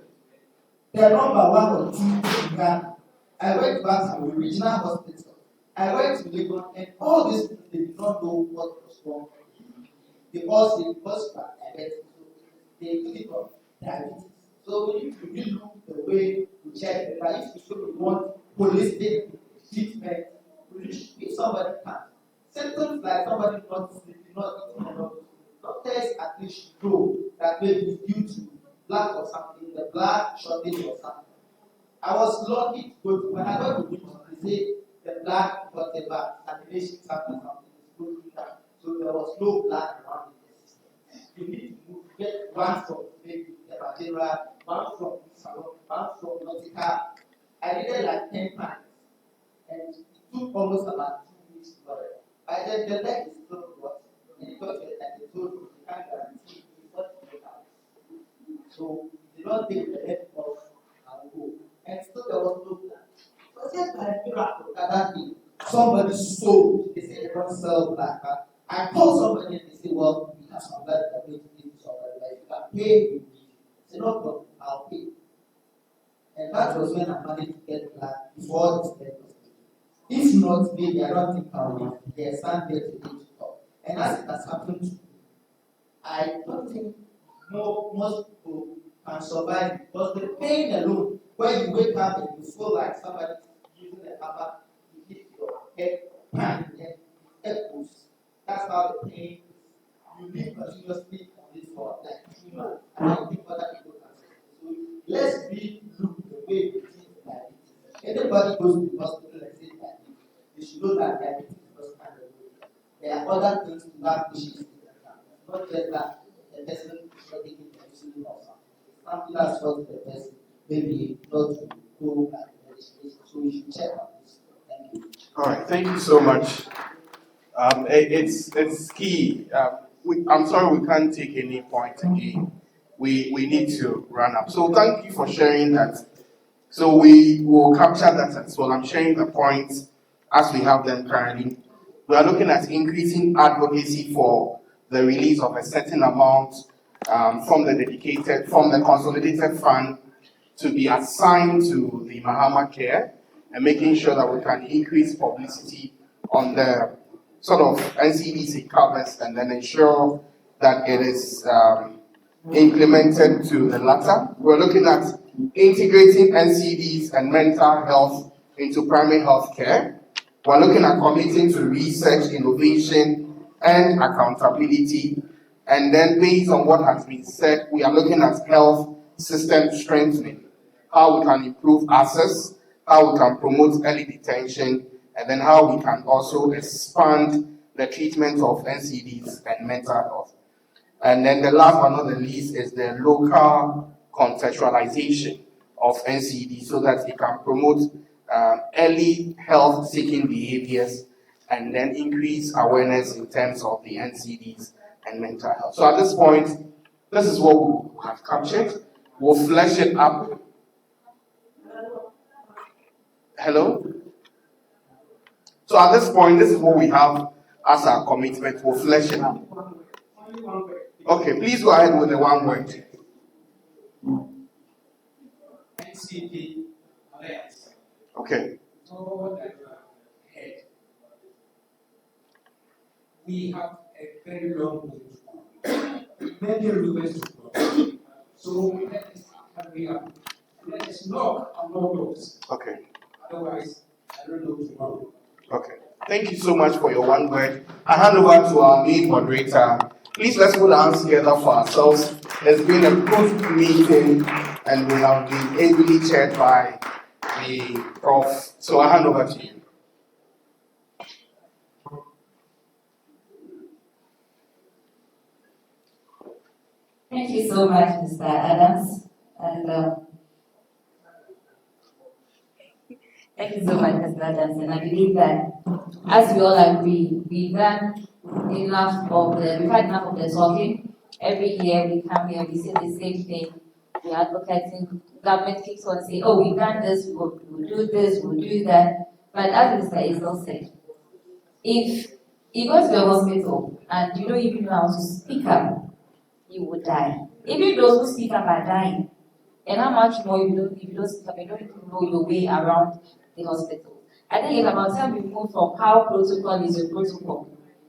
The number 1 or 2 in Ghana. I went back to the regional hospital. I went to Lagos and all these people, they did not know what was wrong. They all say because you are diabetic, so they put it on diabetes. So we need to relook the way we check it. But if we want holistic treatment, if somebody can, symptoms like somebody not sleeping, not eating enough, doctors at least should know that maybe it's due to lack of something, the blood shortage or something. I was lucky to go to when I got to they say the blood whatever animation something is broken down. So there was no blood around in the system. You need to move, get one from maybe the material, one from salon, one from nautical. I did it like 10 times. And it took almost about 2 weeks to go there. By then the leg is still rotten. And because like they told me, you can't guarantee it's not to get out. So they don't take the leg off and go. And still there was no blood. So just by a miracle that day, somebody sold. They say they don't sell black. I called somebody and they say, well, we have some blood that we give to somebody. Like, you can pay me. I said, no problem, I'll pay. And that was when I managed to get blood before this death was taken. If not, maybe I don't think I will stand there today to talk. And as it has happened to me, I don't think most people can survive because the pain alone, when you wake up and you feel like somebody using a hammer to hit your get time, get boost. That's how the pain you live continuously on it for like 2 months. I don't think other people can say. So let's be look the way we treat diabetes. Anybody goes to the hospital and says diabetes, they should know that diabetes is not standard. There are other things to that issues. Not just that the person is not taking medicine or something. Something that's causing the person maybe not to go at the medication. So we should check on this. Thank you. All right, thank you so much. It's key. I'm sorry we can't take any point again. We need to run up. So thank you for sharing that. So we will capture that as well. I'm sharing the points as we have them currently. We are looking at increasing advocacy for the release of a certain amount from the consolidated fund to be assigned to the Mahama Care, and making sure that we can increase publicity on the sort of NCDs it covers, and then ensure that it is implemented to the latter. We're looking at integrating NCDs and mental health into primary health care. We're looking at committing to research, innovation, and accountability. And then based on what has been said, we are looking at health system strengthening, how we can improve access, how we can promote early detention, and then how we can also expand the treatment of NCDs and mental health. And then the last but not the least is the local contextualization of NCDs so that it can promote early health-seeking behaviors and then increase awareness in terms of the NCDs and mental health. So at this point, this is what we have captured. We'll flesh it up. Hello? So at this point, this is what we have as our commitment. We'll flesh it up. Okay, please go ahead with the one word. NCD Alliance. Okay. We have a very long way to go. Many rivers to go. So let us hurry up. Let us knock on more doors. Okay. Otherwise, I don't know tomorrow. Okay. Thank you so much for your one word. I hand over to our main moderator. Please let's put our hands together for ourselves. It's been a good meeting and we have been ably chaired by the Prof. So I hand over to you. Thank you so much, Mr. Adams. And thank you so much, Mr. Adams. And I believe that, as we all agree, we've had enough of the talking. Every year we come here, we say the same thing. We are advocating. Government keeps on saying, "Oh, we've done this. We'll do this. We'll do that." But as Mr. Isel said, if you go to the hospital and you don't even know how to speak up, you will die. Even those who speak up are dying. And how much more if you don't speak up, you don't even know your way around the hospital. I think it's about time we move from how protocol is a protocol.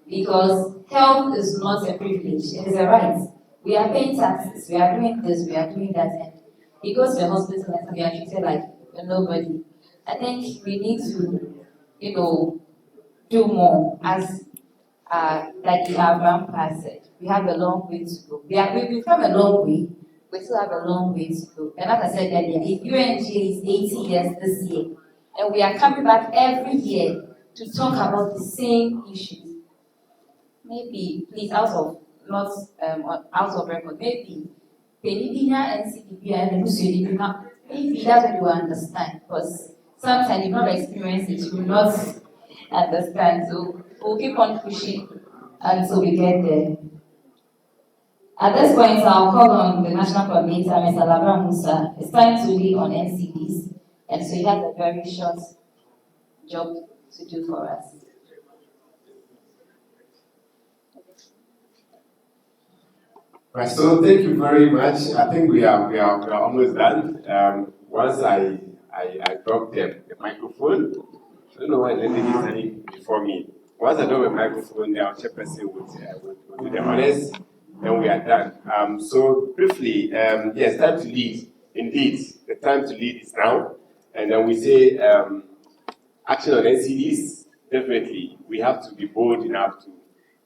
Because health is not a privilege, it is a right. We are paying taxes, we are doing this, we are doing that, and we go to the hospital and we are treated like nobody. I think we need to, do more, as Daddy Abraham has said. We have a long way to go. We've come a long way, we still have a long way to go. And like I said earlier, the UNH is 80 years this year, and we are coming back every year to talk about the same issues. Maybe, please, out of record, maybe maybe that's what you understand, because sometimes you not experience it, you will not understand. So we'll keep on pushing until we get there. At this point, I'll call on the National Coordinator, Mr. Labra Musa. It's time to lead on NCDs, and so he has a very short job to do for us. Right, so thank you very much. I think we are almost done. Once I drop the microphone, I don't know why the lady is standing before me. Once I drop the microphone, the chairperson will do the honors, and we are done. So briefly, yes, time to lead. Indeed, the time to lead is now. And then we say action on NCDs, definitely we have to be bold enough to,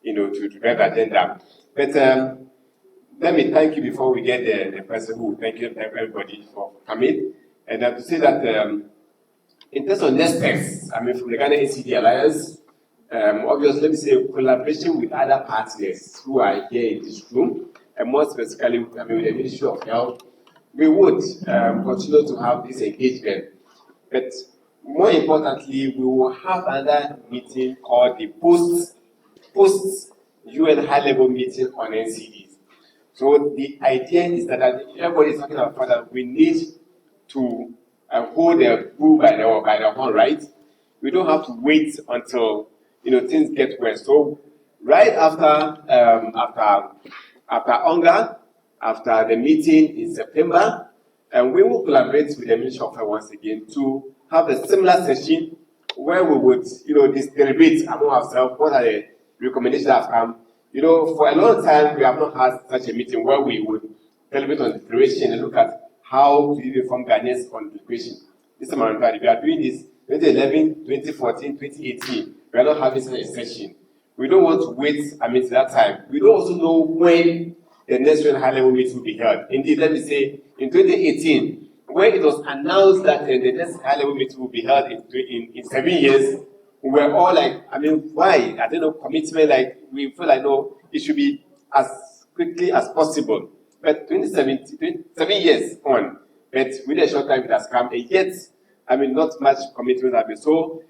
to drive the agenda. But let me thank you before we get the person who will thank you everybody for coming. And to say that in terms of next steps, I mean, from the Ghana NCD Alliance, obviously, let me say collaboration with other partners who are here in this room, and more specifically, I mean, with the Ministry of Health, we would continue to have this engagement. But more importantly, we will have another meeting called the post UN high-level meeting on NCDs. So the idea is that everybody is talking about that we need to hold the bull by the horn, right? We don't have to wait until things get worse. So right after UNGA, after the meeting in September, we will collaborate with the Ministry of Health once again to have a similar session where we would deliberate among ourselves what are the recommendations that have come. For a long time we have not had such a meeting where we would deliberate on declaration and look at how to reform Ghanaians on declaration. This time around, we are doing this 2011, 2014, 2018. We are not having such a session. We don't want to wait till that time. We don't also know when the next UN high-level meeting will be held. Indeed, let me say, in 2018, when it was announced that the next high-level meeting will be held in 7 years, we were all like, why? I don't know, commitment, like, we feel like, no, it should be as quickly as possible. But 2017, 7 years on, but within a short time it has come, and yet, not much commitment has been. So,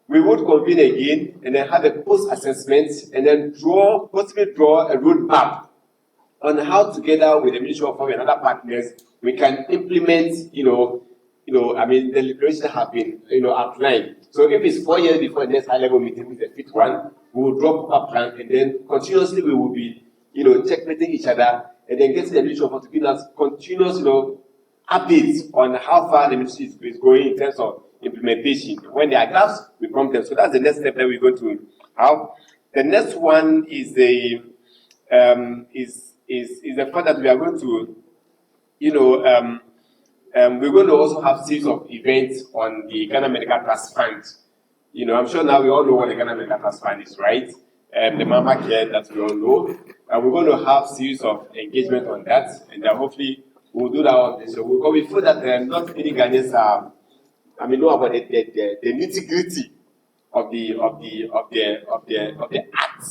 we would convene again and then have a post-assessment and then possibly draw a roadmap on how, together with the Ministry of Health and other partners, we can implement, the declaration have been, outlined. So if it's 4 years before the next high-level meeting with the fifth one, we will drop a plan and then continuously we will be, checkmating each other and then getting the Ministry of Health to give us continuous, updates on how far the ministry is going in terms of implementation. When there are gaps, we prompt them. So that's the next step that we're going to have. The next one is the fact that we are going to, we're going to also have series of events on the Ghana Medical Trust Fund. I'm sure now we all know what the Ghana Medical Trust Fund is, right? The Mama Care that we all know. We're going to have series of engagement on that, and hopefully we'll do that on this show. Because we feel that not many Ghanaians are, know about the nitty-gritty of the act.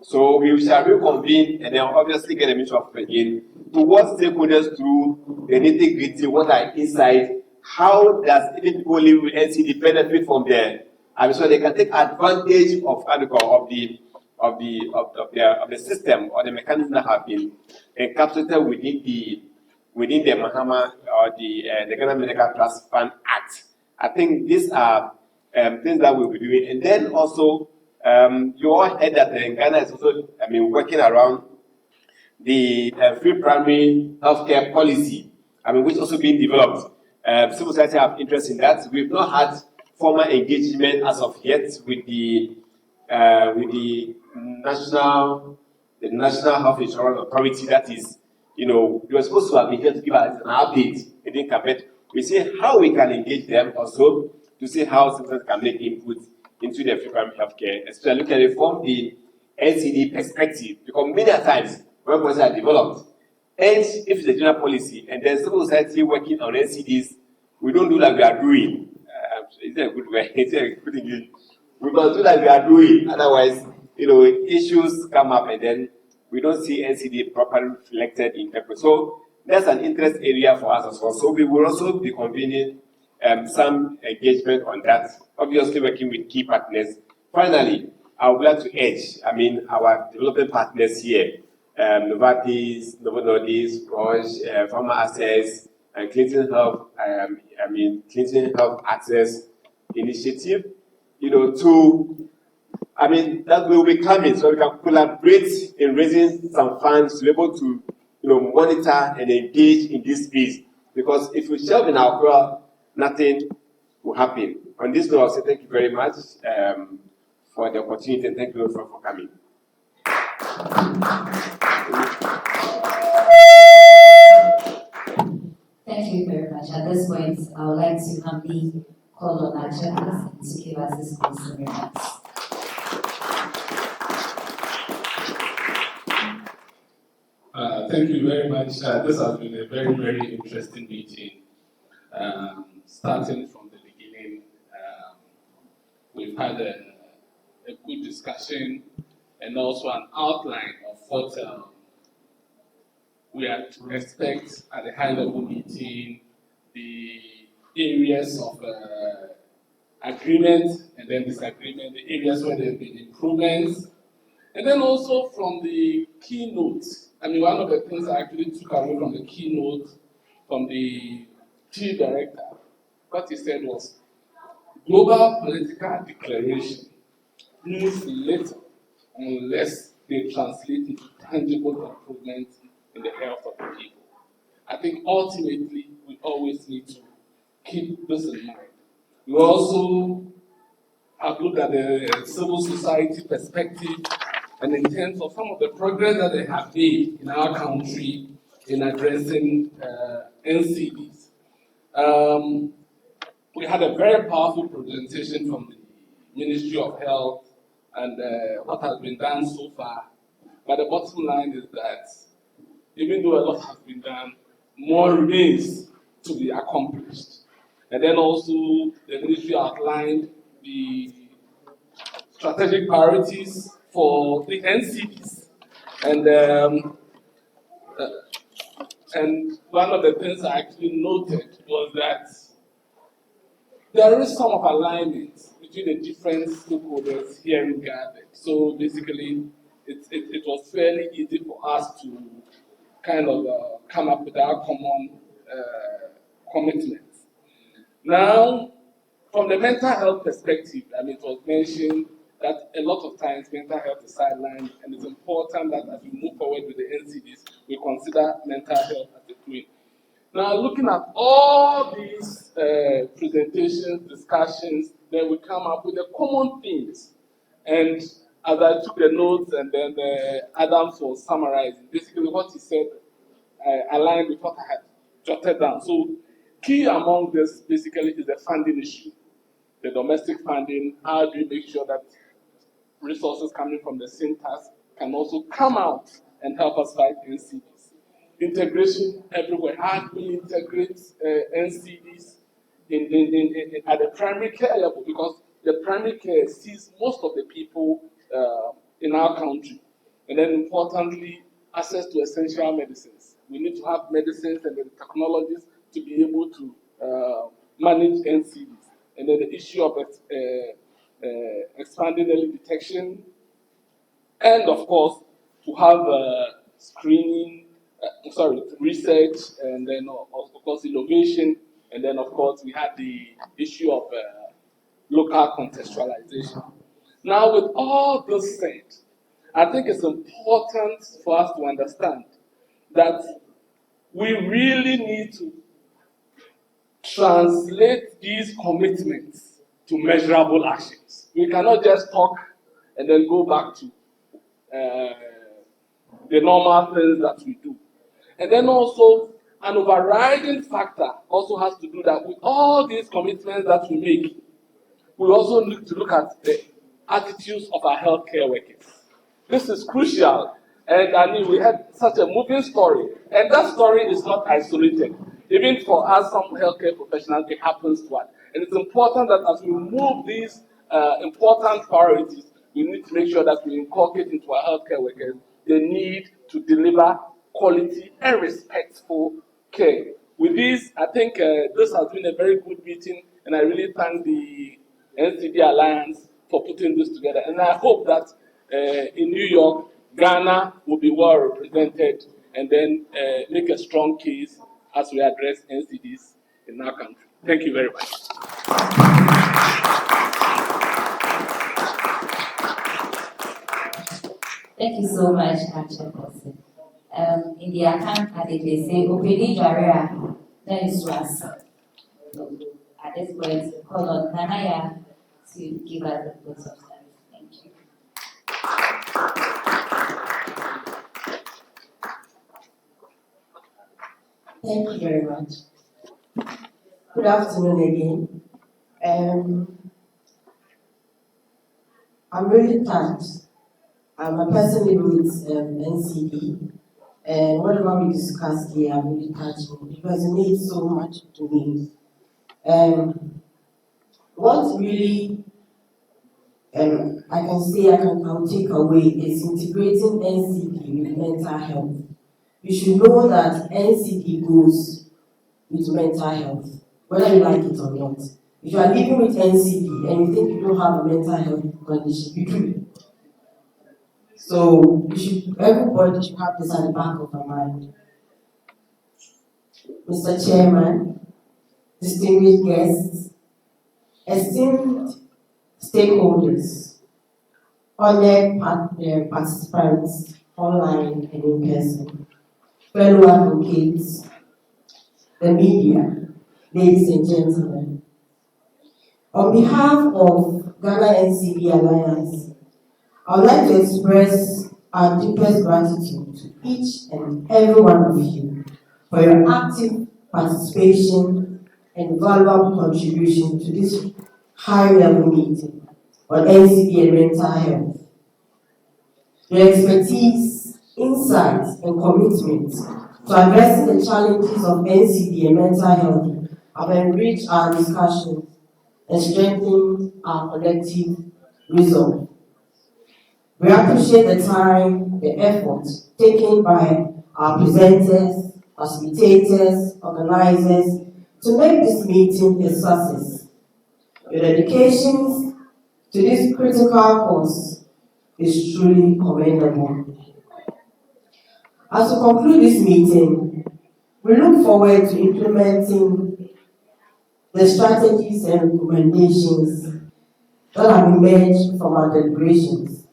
So we shall reconvene and then obviously get a Ministry of Health again to walk stakeholders through the nitty-gritty, what are inside, how does even people live with NCD benefit from there, so they can take advantage of the system or the mechanism that have been encapsulated within the Mahama or the Ghana Medical Trust Fund Act. I think these are things that we'll be doing. And then also, you all heard that Ghana is also, working around the free primary healthcare policy, which is also being developed. Civil society have interest in that. We've not had formal engagement as of yet with the National Health Insurance Authority. That is, you were supposed to have been here to give us an update. They didn't come back. We see how we can engage them also to see how citizens can make input into the free primary healthcare, especially look at it from the NCD perspective, because many times when policies are developed, and if it's a general policy, and there's civil society working on NCDs, we don't do like we are doing. Is that a good way? Is that a good English? We must do like we are doing, otherwise, issues come up and then we don't see NCD properly reflected in paper. So that's an interest area for us as well. So we will also be convening some engagement on that, obviously working with key partners. Finally, I would like to urge, our development partners here, Novartis, Novo Nordisk, Roche, Pharma Access, and Clinton Health, Clinton Health Access Initiative, that will be coming so we can collaborate in raising some funds to be able to, monitor and engage in this space. Because if we shelve in our core, nothing will happen. On this note, I'll say thank you very much for the opportunity and thank you for coming. Thank you very much. At this point, I would like to humbly call on our chairperson to give us his closing remarks. Thank you very much. This has been a very, very interesting meeting. Starting from the beginning, we've had a good discussion and also an outline of what we are to expect at the high-level meeting, the areas of agreement and then disagreement, the areas where there have been improvements, and then also from the keynotes. I mean, one of the things I actually took away from the keynote from the chief director, what he said was, global political declaration means little unless they translate into tangible improvements in the health of the people. I think ultimately we always need to keep this in mind. We also have looked at the civil society perspective and in terms of some of the progress that they have made in our country in addressing NCDs. We had a very powerful presentation from the Ministry of Health and what has been done so far. But the bottom line is that even though a lot has been done, more remains to be accomplished. And then also the ministry outlined the strategic priorities for the NCDs. And one of the things I actually noted was that there is some of alignment between the different stakeholders here in Ghana. So basically, it was fairly easy for us to kind of come up with our common commitments. Now, from the mental health perspective, I mean, it was mentioned that a lot of times mental health is sidelined, and it's important that as we move forward with the NCDs, we consider mental health as a twin. Now, looking at all these presentations, discussions, then we come up with the common themes. And as I took the notes and then Adams was summarizing, basically what he said aligned with what I had jotted down. So, key among this basically is the funding issue, the domestic funding. How do you make sure that resources coming from the centers can also come out and help us fight NCDs? Integration everywhere. How do we integrate NCDs at the primary care level? Because the primary care sees most of the people in our country. And then importantly, access to essential medicines. We need to have medicines and the technologies to be able to manage NCDs. And then the issue of expanding early detection. And of course, to have screening, research, and then of course innovation, and then of course we had the issue of local contextualization. Now, with all this said, I think it's important for us to understand that we really need to translate these commitments to measurable actions. We cannot just talk and then go back to the normal things that we do. And then also, an overriding factor also has to do that with all these commitments that we make, we also need to look at the attitudes of our healthcare workers. This is crucial. And I mean, we had such a moving story. And that story is not isolated. Even for us, some healthcare professionals, it happens to us. And it's important that as we move these important priorities, we need to make sure that we inculcate into our healthcare workers the need to deliver quality and respectful care. With this, I think this has been a very good meeting, and I really thank the NCD Alliance for putting this together. And I hope that in New York, Ghana will be well represented and then make a strong case as we address NCDs in our country. Thank you very much. Thank you so much, Chairperson. In the account, they say, "Opedi Jaria, that is was." At this point, call on Nanaya to give us the vote of thanks. Thank you. Thank you very much. Good afternoon again. I'm really touched. I'm a person living with NCD, and whatever we discussed here, I'm really touched because it means so much to me. What really I can say I'll take away is integrating NCD with mental health. You should know that NCD goes with mental health, whether you like it or not. If you are living with NCD and you think you don't have a mental health condition, you do. So everybody should have this at the back of their mind. Mr. Chairman, distinguished guests, esteemed stakeholders, honored participants online and in person, fellow advocates, the media, ladies and gentlemen. On behalf of Ghana NCD Alliance, I would like to express our deepest gratitude to each and every one of you for your active participation and valuable contribution to this high-level meeting on NCD and mental health. Your expertise, insights, and commitment to addressing the challenges of NCD and mental health have enriched our discussions and strengthened our collective resolve. We appreciate the time, the effort taken by our presenters, facilitators, organizers to make this meeting a success. Your dedication to this critical cause is truly commendable. As we conclude this meeting, we look forward to implementing the strategies and recommendations that have emerged from our deliberations.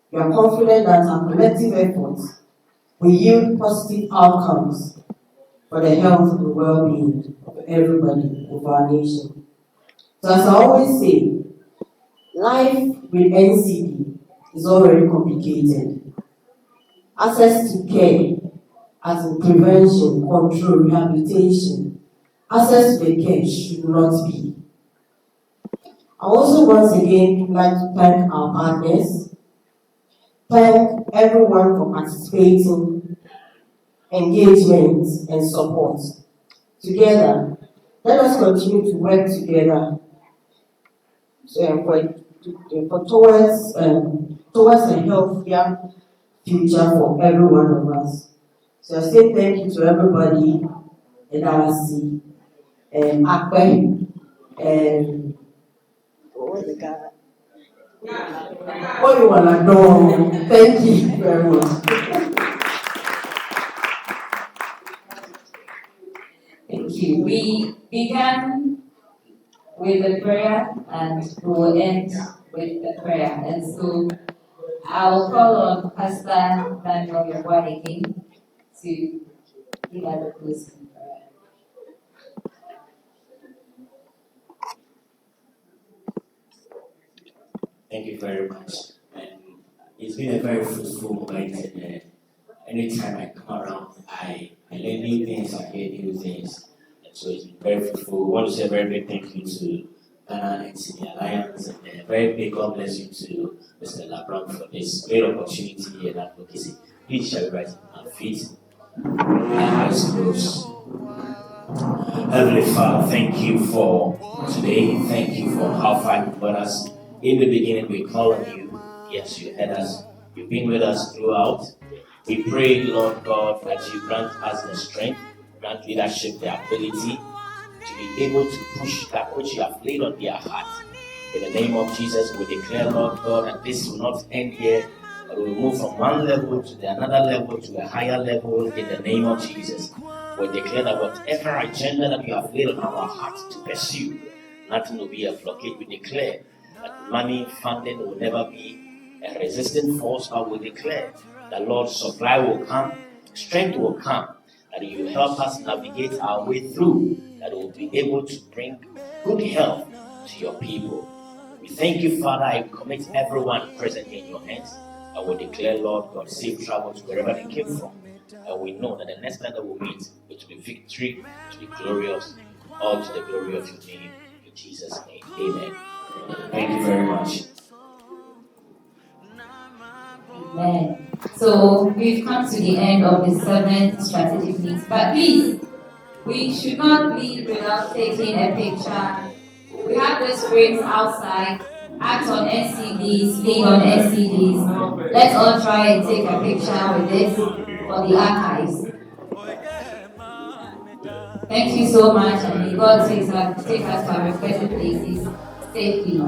We are confident that our collective efforts will yield positive outcomes for the health and well-being of everybody of our nation. So as I always say, life with NCD is already complicated. Access to care, as in prevention, control, rehabilitation, access to the care should not be. I also once again like to thank our partners, thank everyone for participating, engagement, and support. Together, let us continue to work together towards a healthier future for every one of us. So I say thank you to everybody, and I see Akwe, and what was the guy? What you wanna know? Thank you very much. Thank you. We began with the prayer and we will end with the prayer. And so I'll call on Pastor Daniel Yabwa again to give us the closing prayer. Thank you very much. It's been a very fruitful moment, and anytime I come around, I learn new things, I hear new things. And so it's been very fruitful. We want to say a very big thank you to Ghana NCD Alliance, and a very big God bless you to Mr. Labram for this great opportunity and advocacy. Please shall we rise on our feet and eyes closed. Heavenly Father, thank you for today. Thank you for how far you brought us. In the beginning, we call on you. Yes, you had us. You've been with us throughout. We pray, Lord God, that you grant us the strength, grant leadership the ability to be able to push that which you have laid on their heart. In the name of Jesus, we declare, Lord God, that this will not end here. That we will move from one level to another level to a higher level in the name of Jesus. We declare that whatever agenda that you have laid on our hearts to pursue, nothing will be a blockade. We declare that money, funding will never be a resistant force, but we declare that Lord, supply will come, strength will come, that you help us navigate our way through, that we will be able to bring good health to your people. We thank you, Father. I commit everyone present in your hands. I will declare, Lord God, safe travels wherever they came from. And we know that the next time that we'll meet, it will be victory, it will be glorious, all to the glory of your name. We In Jesus' name, amen. Thank you very much. Amen. So we've come to the end of the 7th strategic meet. But please, we should not leave without taking a picture. We have this phrase outside, act on NCDs, lead on NCDs. Let's all try and take a picture with this for the archives. Thank you so much, and may God take us to our respective places safely.